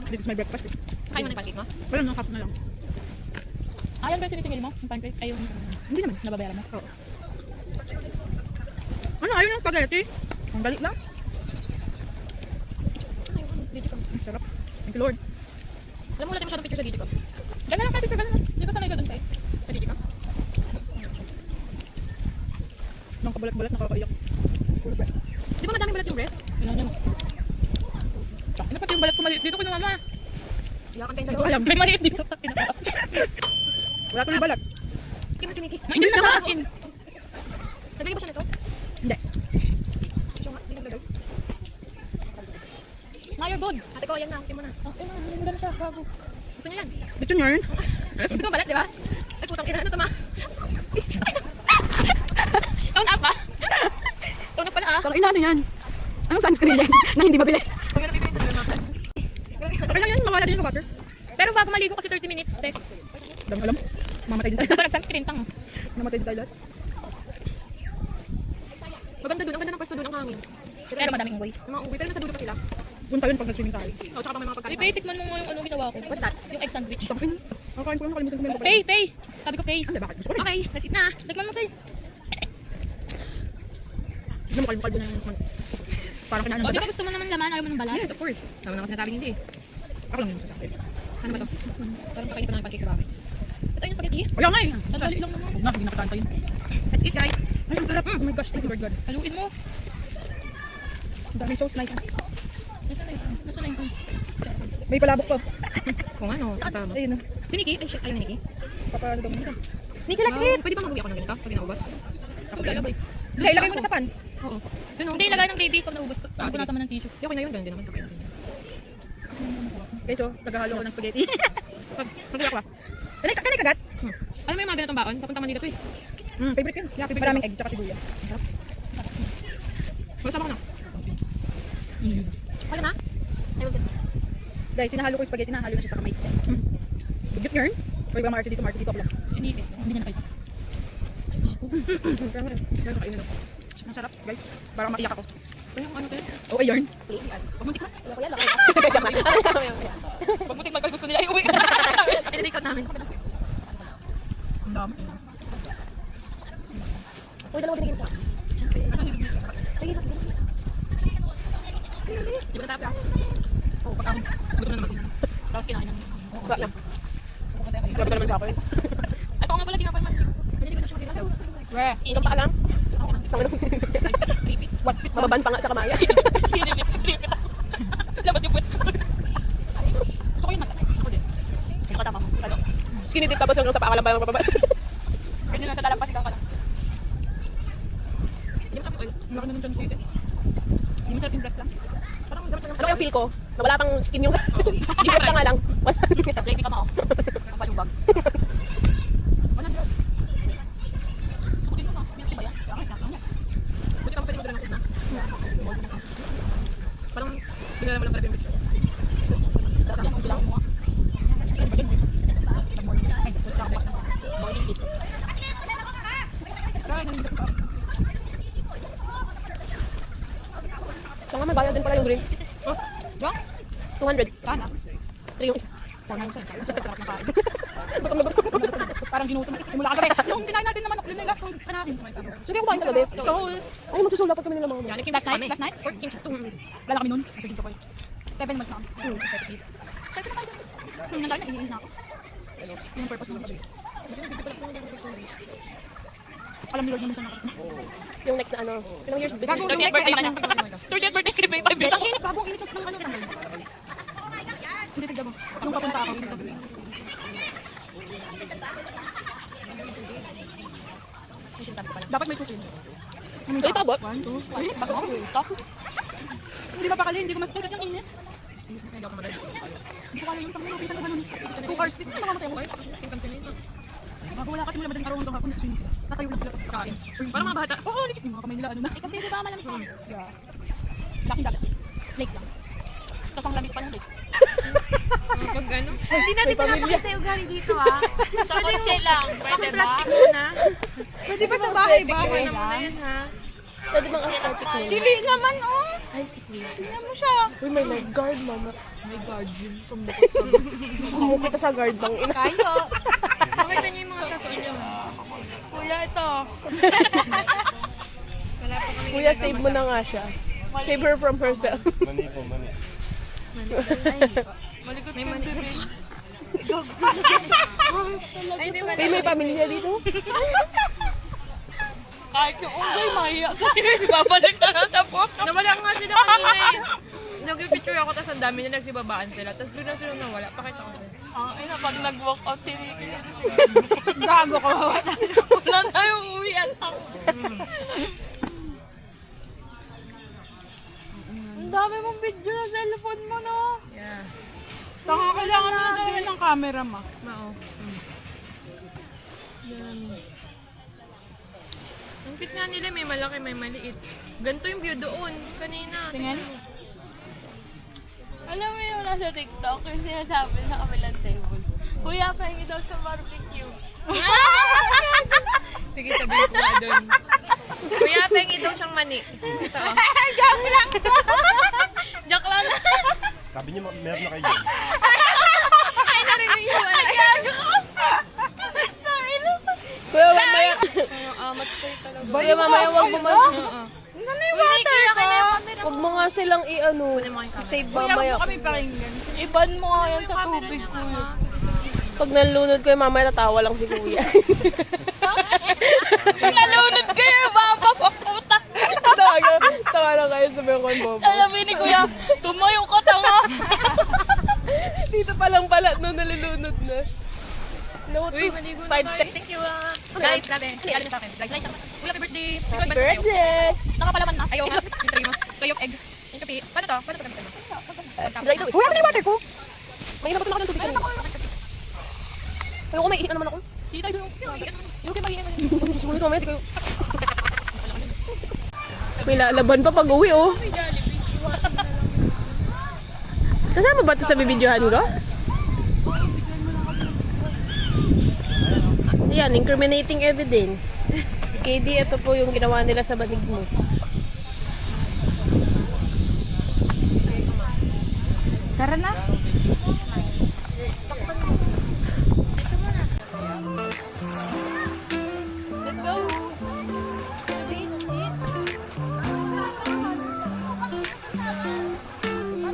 This is my breakfast. Kain mo na yung pancake mo? Wala nang cup na lang. Ayan ba yung sinitingil mo? Yung pancake? Ayun. Hindi naman. Nababayaran mo? Oo. Ano, ayaw ng spaghetti? Ang galit lang. Ang sarap. Thank you, Lord. Alam mo, wala tayo masyadong picture sa gigi ko. Gana lang, picture, gana lang. Di ba sanay ka dun tayo? Sa gigi ko? Nang kabalat-balat, nakakaiyak. Di ba madaming balat yung breast? Ilan yun? Ano pati yung balat ko maliit dito ko mama? Iyakan tayong Hindi ko dalawa. alam. May maliit dito. Wala tuloy balat. Kim na si Nikki. Hindi na siya as in. Naglagay ba siya nito? Hindi. Siya nga, hindi naglagay. Now you're good. Ate ko, yan na. Kim mo na. Oh, ayun na, hindi na siya. Bago. Gusto niya yan. Dito nyo yun. Gusto mo balat, di ba? Ay, putang ina. Ano to, ma? Tone up ba? Tone up pala ah. Parang inaano yan. Anong sunscreen yan? Na hindi mabili. Okay lang yan, mawala din yung water. Pero bago maligo kasi 30 minutes. Te. Dami alam. Mamatay din tayo. Ito parang sunscreen tang. Mamatay din tayo lahat. Maganda dun. Ang ganda ng pwesto dun. Ang hangin. Pero madaming uwi. Ang mga uwi. Pero nasa dulo pa sila. Punta yun pag nag-swimming tayo. O, tsaka pa may mga pagkain. Faye, tikman mo mo yung ano ginawa ko. What's that? Yung egg sandwich. Tapin. Ang kain ko lang, nakalimutan ko yung Faye, Faye. Sabi ko Faye. Hindi, bakit? Gusto ko rin. Okay, let's eat na. Tikman mo Faye. Hindi mo kalbo na yung parang kinain ng O, di balat. ba gusto mo naman laman? Ayaw mo ng balat? Yes, of course. Tama naman sinasabing hindi. Ako lang yung sasabi. Ano ba to? Parang pakain ko na ng pancake sa bahay. Ito yung spaghetti. Kaya nga eh. Ang dali lang naman. Huwag na, hindi na kakantayin. Let's eat, guys. Ay, ang sarap. Oh my gosh, thank you, Lord God. Haluin mo. Ang daming sauce, nice. Nasaan na yun? Nasaan na yun? May palabok pa. Kung ano. Kasama. Ayun na. Si Nikki. Ay, shit. Ayun na Nikki. Papalo daw nito. Nikki, let's eat. Pwede ba mag-uwi ako ng ganito? Pag inaubos? Ako lalabay. Hindi, ilagay mo na sa pan. Oo. Yun o. Hindi, ilagay ng lady pag naubos. Pag sige. naman ng tissue. Okay na yun. Ganun din naman. Kakain natin. Okay, so, tagahalo ko ng spaghetti. Mag-uwi ako ba? Kanay kagat? Alam mo yung mga ganitong baon? Papunta Manila to eh. Favorite yun. Yeah, maraming egg, tsaka sibuyas. Magkasama ko na. Kaya na? I will get this. Guys, sinahalo ko yung spaghetti, nahalo na siya sa kamay. Dugyot nyo yun? O iba Marty dito ako lang. Hindi, hindi niya nakita. Kaya nga rin. Kaya kainin ako. Ang sarap, guys. Parang maiyak ako. Ay, yung ano to eh? Oh, ayun. Pagmuntik na. Wala ko yan. Pagbutik magkal gusto nila iuwi. I-take out namin. Ang dami. Uy, dalawa binigay mo sa akin. Sige, sige. Di ba natapos? Oo, pagkakam. Gutom na naman. Tapos kinain namin. Wala lang. Grabe ka naman sa akin. Ay, kung nga pala, tinapay man. Hindi ko na siya makilala. Weh. Inom pa ka lang? Mababan pa nga sa kamaya. Labas yung puwet. Gusto ko yung mata. Ako din. Hindi ko tama mo. Ano? Skinny dip tapos hanggang sa paa ka lang pa lang mababa. Ganyan lang sa dalampasikan ka lang. Hindi mo sabi ko. Laki na ng tiyan ko. Hindi masarap yung breast lang. Parang gamit lang. Ano yung feel ko? Na wala pang skin yung... Di-press ka nga lang. Lady ka mo. Ang palumbag. 100. Sukutin mo na. Milky ba yan? Okay, kaya niya. Buti kang pwede mo doon ng na. Parang binala mo lang pala yung picture. Yan, ang bilang mo. So nga, may bayad din pala yung green. Oh, ba? 200. Sana. 3 yung isa. 400. Sarap na kain. Gutom na gutom. Parang ginutom. Simula ka gabi. Yung kinain natin naman, yun yung last food pa natin. Sige, kumain ka gabi. So, Ay, magsusulapat kami nila mga yan, last night? Last night? 14. Wala kami nun. Kasi dito ko eh. 7 months na kami. Sabi ko na kayo dun. Nandali na, iniinis na ako. Yung purpose lang kasi. Alam ni Lord naman saan ako. Yung next na ano. Ilang years? 30th birthday ka na. 30th birthday ka na, 5 years. Ang init, bagong init ng ano. Hindi tignan mo. Anong papunta ako? Dapat may tukin. Ay, tabot? 1, 2, 3. Bago ako, stop. Hindi ba pakali? Hindi ko mas kasi ang init. Hindi ko kaya yung tanggalo. Bisa na ganun. 2 hours. Dito na makamatay ako guys. Bago wala kasi mula madaling araw hanggang hapon. Natayo lang sila pagkain. Parang mga bata. Oo, likit. Yung mga kamay nila ano na. Eh, kasi di ba malamig pa? Yeah. Laking dagat. Lake lang. Tapos ang lamig pa ng lake. Pag ano? Hindi natin pinapakita yung ugali dito ah. Sa kotse lang. Pwede ba? Plastic muna. Pwede ba sa bahay? Bahay Ano muna yan ha? Pwede bang aesthetic mo? Chili naman, oh. Ay, si Kuya. Tingnan mo siya. Uy, may lifeguard, mama. May guard yun. Kumukita sa guard bang ina. Kayo. Pakita niyo yung mga tattoo niyo. Kuya, ito. Kuya, save mo na nga siya. Save her from herself. Mani po, mani. Ay, may pamilya dito? Kahit yung unggoy, mahiya kayo. Babalik na lang sa photo. Nawala nga sila kanina eh. Nag-picture ako, tapos ang dami na nagsibabaan sila. Tapos biglang sila nawala. Pakita ko sa'yo. Ay na, pag nag-walk out si Ricky. Gago ka, wala. Wala na yung uwian ako. Ang dami mong video sa cellphone mo, no? Yeah. Taka, kailangan mo na gawin ng camera, ma. Mao. Ang cute nga nila, may malaki, may maliit. Ganito yung view doon, kanina. Tingnan. Alam mo yung nasa TikTok, yung sinasabi sa kabilang table. Kuya, pahingi daw sa barbecue. Sige, sabihin ko nga doon. Kuya, pengi daw siyang mani. Ito, oh. Joke lang! Joke lang! Sabi niyo, meron na kayo dyan. Ay, narinig ko. Gago! Kuya, mamaya. Matstay talaga. Kuya, mamaya wag mo mas... Wag mo nga silang i-save mamaya. Iban mo nga yan sa tubig, kuya. Pag nalunod ko yung mamaya, natawa lang si kuya. Nalunod kayo, baba pa puta. Tawa lang kayo sa mga bobo. Sabi ni kuya, tumayo ka tanga. Dito pa lang pala, no, nalulunod na. No, 5 steps. Thank you, guys. Grabe. Alam niyo sa akin. Like siya. Kuya, happy birthday. Happy birthday! Nakapalaman na. Ayaw. Yung mo. Kayo, egg. Yung kape. Paano to? Paano to gamitin? Kuya, saan yung water ko? May inabot na ako ng tubig kanina. Ayoko, may ihi naman ako. Kita yun. Yung kape magiging. Sulit mamaya, di kayo. May lalaban pa pag uwi, oh. Kasama ba ito sa bibidyohan ko? Ayan, incriminating evidence. KD, ito po yung ginawa nila sa banig mo. Tara na. Let's go.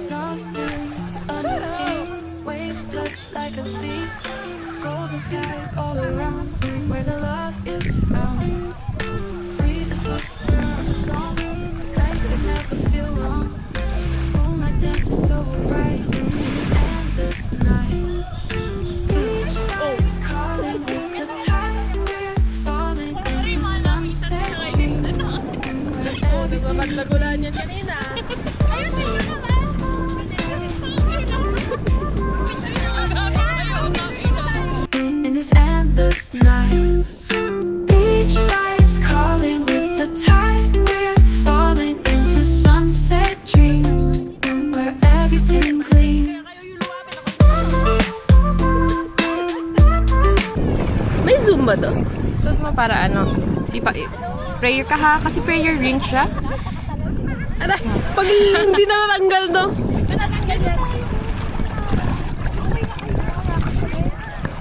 Soft sand under feet, waves touch like a beat. Golden skies all around, where the love is found. Breezes whisper a song, life could never feel wrong. Moonlight dances so bright in this endless night. Beach vibes calling with the tide, we're falling into sunset dreams. Where everything Nagulaan yan kanina. in this endless night. Beach vibes calling with the tide. We're falling into sunset dreams where everything gleams. May Zumba to. Suot mo para ano? Prayer ka ha? Kasi prayer ring siya. Aray! Pag hindi na matanggal to.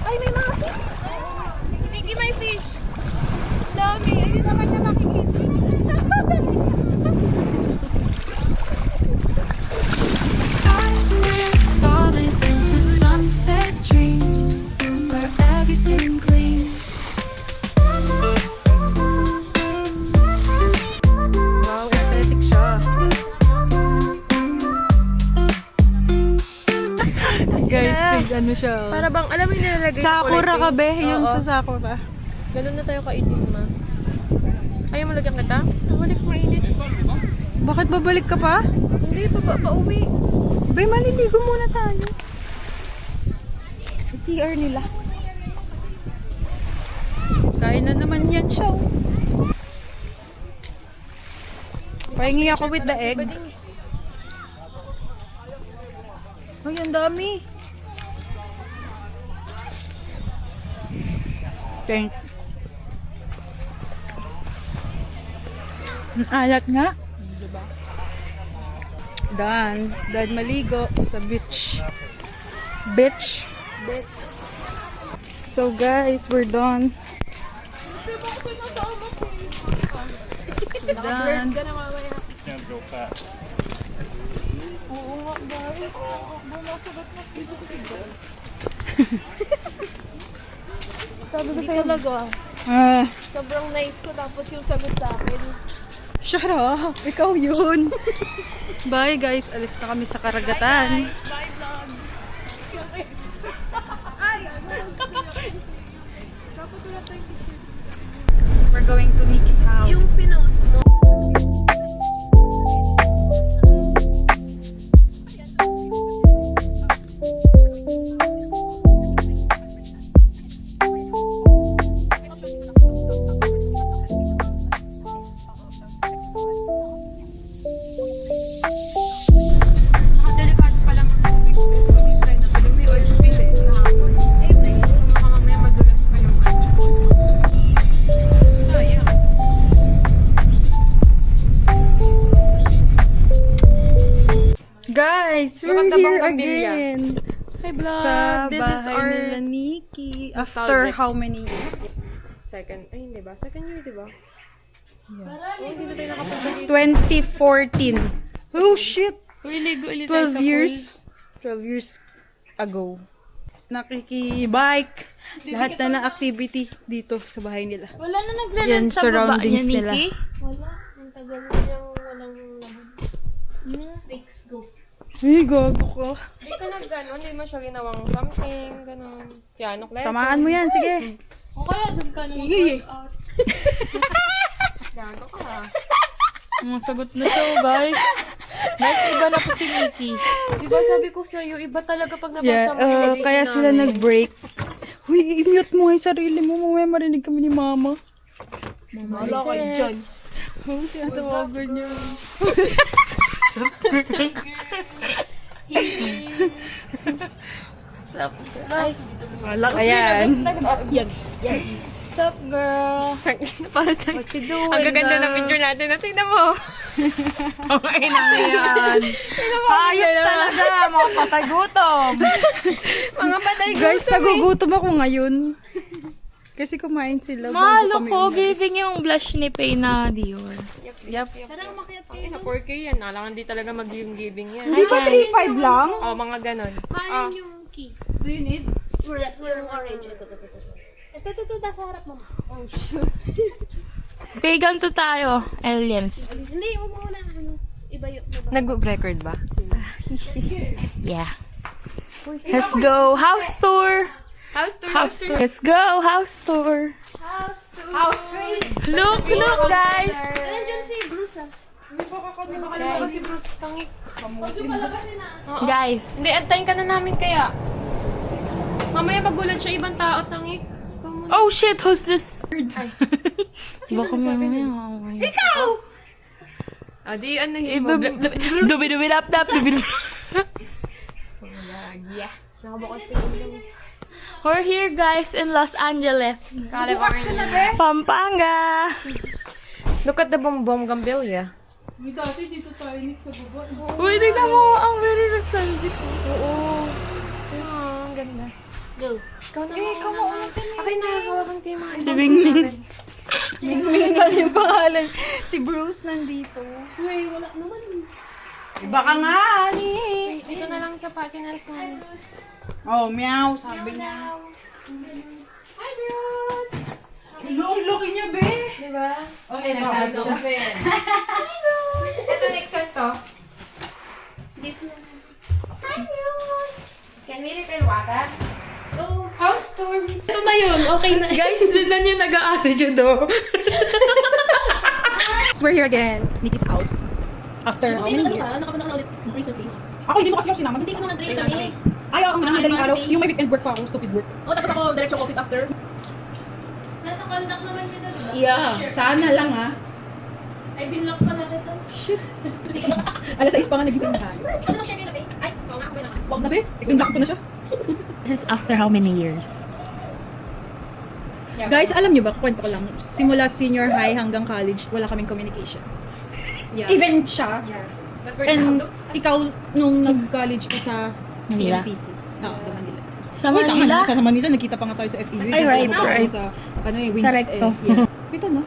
Ay, may mga fish. Ricky, may fish. Dami. Hindi naman siya makikita. We're falling into sunset dreams where everything gleams. Wow, aesthetic siya. Guys, ano siya. Para bang, alam mo yung nilalagay Sakura ka, be. Yung Oo. sa Sakura. Ganun na tayo kainis, ma. Ayaw mo lagyan kita? Nabalik mainit. Bakit babalik ka pa? Hindi, pauwi. Be, maliligo muna tayo. Sa CR nila. Kain na naman yan siya. Pahingi ako with the egg. Ay, ang dami. Thanks. Ang alat nga. Diba? Dan maligo sa beach. Beach. So guys, we're done. We're done. Can't go fast. Sabi ko talaga. Sobrang nice ko tapos yung sagot sa akin. Shut up! Ikaw yun! Bye guys! Alis na kami sa karagatan. Bye vlog. We're going to Nikki's house. Yung pinost mo. Delikado pa lang ang tubig kasi kung na may oil spill eh kahapon. Ay, may. So baka mamaya madulas pa yung ano. So, yeah. Guys, we're Maganda here bang pamilya? again. Hi vlog! Sa This is bahay our nila Nikki. After nostalgic. how many years? second, ay hindi ba? Second year, di ba? Yeah. Oh, hindi na tayo nakapunta dito. 2014. Oh shit! Uy, ligo ulit tayo 12 sa years. 12 years ago. Nakiki-bike. Lahat na ng activity dito sa bahay nila. pool. Wala na Yan, naglalan sa baba surroundings niya, nila. Nikki. Wala. Ang tagal na yung walang snakes, ghosts. Ay, gago ka. Hindi ka nag-ano, hindi mo siya ginawang something, gano'n. Piano class. Tamaan mo yan, sige. O kaya doon ka na mag-workout. Piano ka. Ang sagot na to, guys. Guys, iba na po si Nikki. Diba sabi ko sa'yo, iba talaga pag nabasa Yeah, mo yung release kaya sila namin. nag-break. Huy, i-mute mo yung sarili mo. Mamaya marinig kami ni mama. Wala kayo dyan. Oh, tinatawagan niya. Ayan. What's up, girl? Para tayo. What you doing? Ang gaganda ng picture natin. Tingnan mo. Okay na yan. Hayop talaga, mga patagutom. Mga patay Guys, gusto eh. nagugutom ako ngayon. Kasi kumain sila. bago Mahalo kami ko, umalis. giving yung blush ni Pay na Dior. Yep. Ay, na 4K yan. Alangan di talaga mag-giving yan. Di ba 3-5 lang? O, mga ganon. Paano yung key? Do you need? Yung orange. Ito, nasa harap mo. Pay, ganito tayo, aliens. Hindi, huwag mo na. Iba yung... Nag-record ba? Yeah. Let's go, house tour. House tour. House tour. Let's go, house tour. House raid. Look, guys. Nandiyan si Bruce ah. Nakalimutan si Bruce. Tangik. Guys. Hindi, antayin ka na namin kaya. Mamaya pagulat siya ibang tao, tangik. Oh shit, who's this? Ay. Baka mamaya. Ikaw! Ah, di ano yun mo. Dubi-dubi-dap-dap, dubi-dubi. Yeah. Nakabukas pa yung ulo. We're here, guys, in Los Angeles. Pampanga. Look at the Bougainvillea. Uy, tignan mo, ang very nostalgic. Oo. Ang ganda. Go. Ikaw na ikaw mo. Okay na, hawakan ko yung mga Si Mingming. Mingming na yung pangalan. Si Bruce nandito. Uy, wala naman. Baka nga, Dito na lang sa patchinels namin. Oh, meow, sabi niya. Hi, Bruce! Look niya, be. Diba? Okay, nagtago siya. Ito, next one to. Dito na. Hi, Bruce! Can we refill water? Oh. House tour. Ito na yun. Okay na. Guys, tignan yung nag-a-attitude, oh. So we're here again. Nikki's house. After how many years? Nakapunta ka na ulit recently. Ako, hindi mo kasi ako sinama. Hindi ko naman train kami. Ay, ako nga, madaling araw. Yung may weekend work pa ako, stupid work. Oh, tapos ako diretso office after. Nasa contact naman kita, diba? Yeah, sana lang ha. Ay, binlock pa na kita. Shit. Alas 6 pa nga nagising na tayo. Ikaw na mag-share kayo na, babe. Ay, oo nga, ako lang. Wag na, be. Pinlock ko na siya. This is after how many years? Guys, alam niyo ba, kwento ko lang, simula senior high hanggang college, wala kaming communication. Yeah. Event siya. Yeah. But we're And now, ikaw, nung nag-college ka sa Manila. TMPC. Oo, sa Manila. Sa Uy, tama Manila? na, sa Manila, nagkita pa nga tayo sa FEU. Ay, right, Nagkita right. Sa, Wings, Sa Recto. Yeah. Kita no?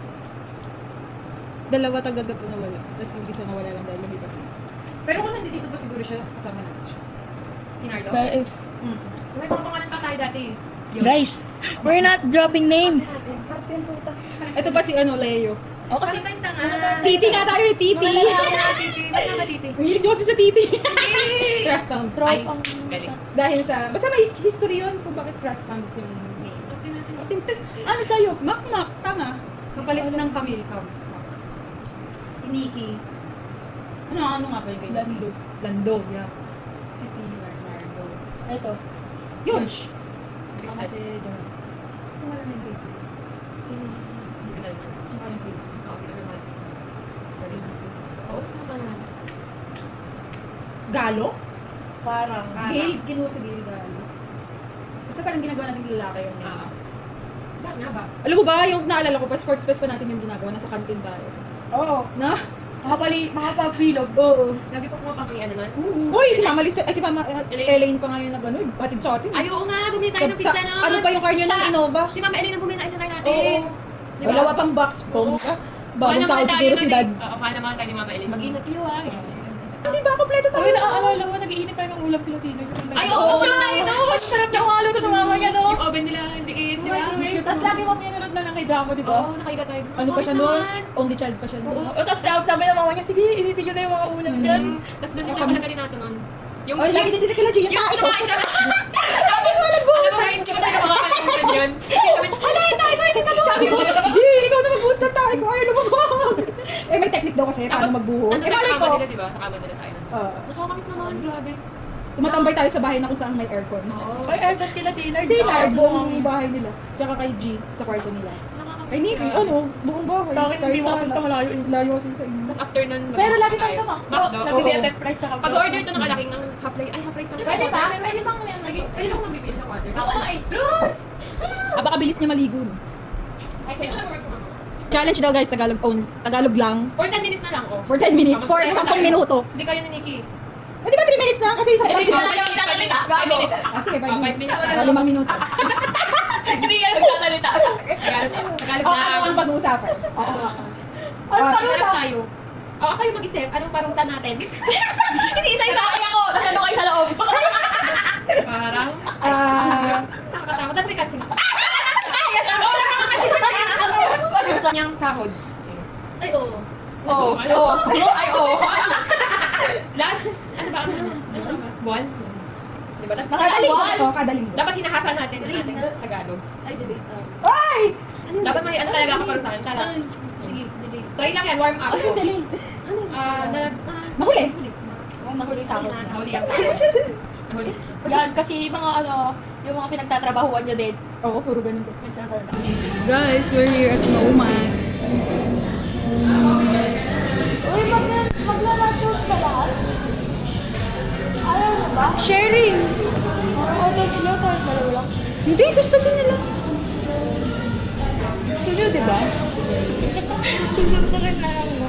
Dalawa tagagat na wala. Tapos yung isa nawala lang dahil lumipat. Pero kung nandito pa siguro siya, kasama natin siya. si Nardo. Pero, May mga pangalan pa tayo dati. Yun. guys, we're not dropping names. Ito pa si Leo. O kasi, Kasi tayong tanga. Titi nga tayo, Titi! Titi. Ba't naman Titi? Mahilig ko kasi sa Titi. Crush Towns. Ay, galing. Dahil sa, basta may history yun kung bakit Crush Towns yung name. ano sa'yo? Makmak, tama. Kapalit ng Camille Cam. Si Nikki. Ano nga pa yung ganyan? Lando, yeah. Si T. Nardo. Ito. Yun. Ako si John. Si... Galo? Parang. Gail, kinuha sa Gail Galo. Basta parang ginagawa natin lalaki yung name. Bakit nga ba? Alam mo ba, yung naalala ko pa, sports fest pa natin yung ginagawa, nasa kantin tayo. Oo. Na? Mga papilog. Oo. Lagi po pumapasok yung ano nun. Uy, si Mama Lisa, ay si Mama Elaine pa nga yung nag-ano, batid sa atin. Ay, oo nga. Bumili tayo ng pizza nun. Ano pa yung car niya ng Innova? Si Mama Elena bumili na isa kayo natin. Oo. Di ba? Wala pang box phone ka. Bagong sahod siguro si Dad. Oo, paano naman tayo ni Mama Elena? Mag-ingat kayo ah. Hindi ba, kompleto tayo? Uy, naaalala mo, nag-iinit tayo ng ulam Pilipino. Ay, oo, sure tayo doon. Sarap na umalo ko ng mama niya, no? Yung oven nila, hindi di ba? Tapos lagi mo pinanood na lang kay Damo, di ba? Oo, nakaiga tayo. Ano pa siya noon? Only child pa siya noon. O, tapos sabi ng mama niya, sige, initin nyo na yung mga ulam dyan. Tapos doon yung pala natin nun. Yung Ay, lagi din kila Gia. yung kumain siya. Sabi ko, alam ko. Alam mo, hindi ko tayo makakalimutan yun. Hala, tayo, hindi pa sabi ko. Gia, ikaw na mag-boost na tayo. Kung ayaw lumabag. Eh, may technique daw kasi paano magbuhos. Tapos Eh, malay sa ko. kama nila, di ba? Sa kama nila tayo. Nakakamiss naman, grabe. Tumatambay tayo sa bahay na kung saan may aircon. Ay, airbat kila dinner. Hindi, buong bahay nila. Tsaka kay G, sa kwarto nila. Ay, Nick, buong bahay. Sa akin, hindi Kahit makapunta malayo. Layo kasi sa inyo. Tapos after nun, Pero lagi tayo sa Macdo. Nag-BFF price sa kapag. Pag-order to nakalaking ng half price naman. Pwede ba? Pwede bang yan? Sige, pwede lang magbibili ng water. Ako na eh. Bruce! Baka bilis niya maligo. Ay, kaya lang work from home. Challenge daw guys, Tagalog lang. For 10 minutes na lang, oh. For 10 minutes, for 10 minuto. Hindi kaya ni Nikki. Pwede ba 3 minutes na? Kasi isang Hindi pag- na lang nagsasalita. 5 minutes. Ah, sige, 5 5 minutes. minutes. Para 5 minuto. Hindi ka nagsasalita. Tagalog O, na. ako ang pag-uusapan. Oo. Ano pag-usap tayo? Oo, kayo mag-isip. Anong parusa natin? Hindi tayo kaya ko. Nasano kayo sa loob. Parang, nakakatakot. Dati kasi. Parusa niyang sahod. Ay, oo. Oo. Ay, oo. Last, ano ba? Buwan? Di ba? Kadaling Buwan. ko. Kadaling ko. Dapat hinahasa natin ang ating Tagalog. Ay! Dapat may ano talaga ako para sa akin. Tala. Sige, delete. Try lang yan, warm up. Ano delete? Mahuli. Mahuli sa akin. Nahuli ang sahod. Nahuli. Yan, kasi yung mga pinagtatrabahuan nyo din. Oo, puro ganun kasi. Guys, we're here at Nauman. Uy, maglalatos ka lahat? Ayaw na ba? Sharing! Order nyo, tayo dalawa lang. Hindi, gusto din nila. Gusto nyo, di ba? Gusto rin na lang mo.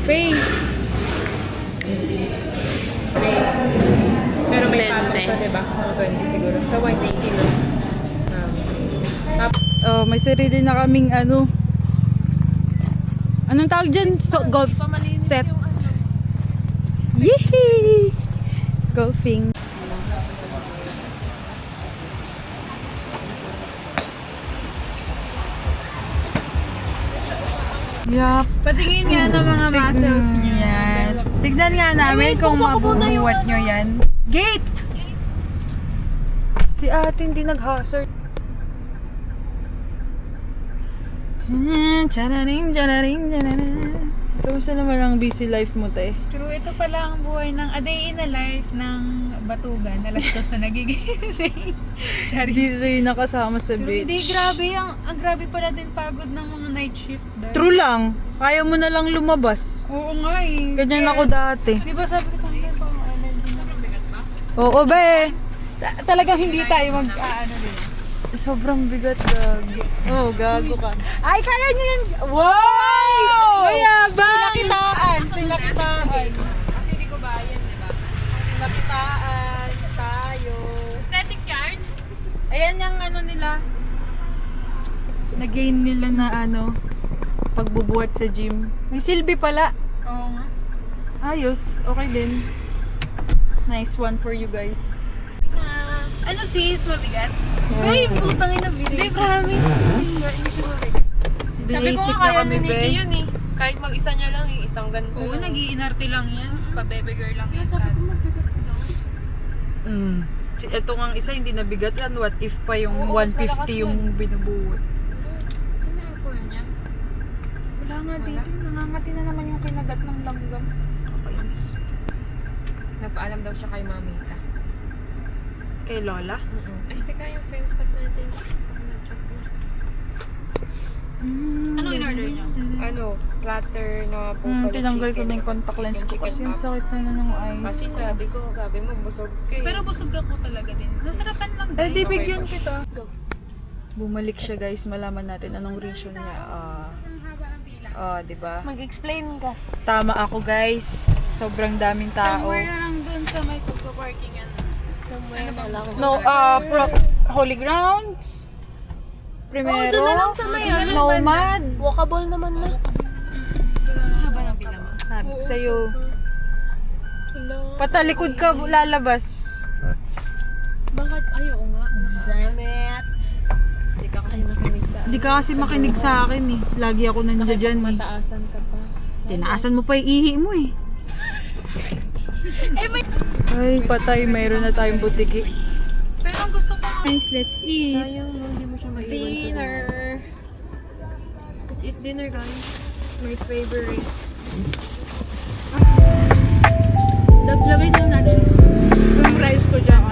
Pay. Pero may patong pa, diba? 20 siguro. So, 180 lang. Oh, may sarili na kaming ano. Anong tawag dyan? Golf set. Yee! Golfing. Yup. Patingin nga ng mga muscles niya. Yes. Tignan nga namin kung mabubuhat nyo yan. Gate! Si ate hindi nag-hazard. Chanaring, chanaring, chanaring. Kamusta naman ang busy life mo, te? True, ito pala ang buhay ng a day in a life ng Batugan. Alas 2 na nagigising. Charis. Hindi rin nakasama sa Pero hindi, beach. grabe. Ang grabe pala din pagod ng mga night shift dahil. True lang. Kaya mo na lang lumabas. Oo nga eh. Ganyan Kaya- ako dati. Di ba sabi ko tayo pa energy na. Oo, be. Talagang hindi tayo mag-ano din. Sobrang bigat, gago. Oh, gago ka. Ay, kaya niyo yan. Wow! Mayabang! Pinakitaan. Kasi hindi ko bayan, di ba? Pinakitaan tayo. Aesthetic yarn? Ayan yung ano nila. Na-gain nila na pagbubuhat sa gym. May silbi pala. Oo nga. Ayos. Okay din. Nice one for you guys. Ano sis, mabigat? Uy, putang ina, Hindi, bilis. promise. Hindi siya mabigat. Sabi ko Basic nga na kaya kami, ni be. Nikki yun eh. Kahit mag-isa niya lang, yung isang ganito. Oo, nag-iinarte lang yan. Pa-baby girl lang yan. Sabi ko mabigat daw. Ito nga isa hindi nabigatan. What if pa yung Oo, mas malakas 150 yung binubuhat? Sino yung full niya? Wala nga dito. Nangangati na naman yung kinagat ng langgam. Kakainis. Nagpaalam daw siya kay Mamita. Kay Lola? Ay, teka, yung swim spot natin. Ano in-order niyo? Ano, platter na buffalo Tinanggal ko chicken. na yung contact lens ko Chicken kasi yung pops. sakit na ng eyes. Kasi sabi ko, sabi mo, busog ka eh. Pero busog ako talaga din. Nasarapan lang Eh, di Okay. bigyan kita. Bumalik siya guys, malaman natin anong reason niya. Di ba? Mag-explain ka. Tama ako guys. Sobrang daming tao. Somewhere na lang dun sa may pagpa-parking yan. Somewhere na lang. No, Holy Grounds. Primero. doon na lang sa may ano, Nomad. Walkable naman na. Haba ng pila mo. Sabi ko sa'yo. Hello. Patalikod ka lalabas. Bakit? Ay, oo nga. Damn it. Hindi ka kasi nakinig sa Hindi ka kasi makinig sa akin eh. Lagi ako nandiyan dyan eh. mataasan ka pa. Tinaasan mo pa yung ihi mo eh. Ay, patay. Mayroon na tayong butiki. Pero ang gusto ko Guys, let's eat. Sayang, no? Hindi mo siya maiwan. Dinner. Let's eat dinner, guys. My favorite. Lagay na natin yung rice ko dyan.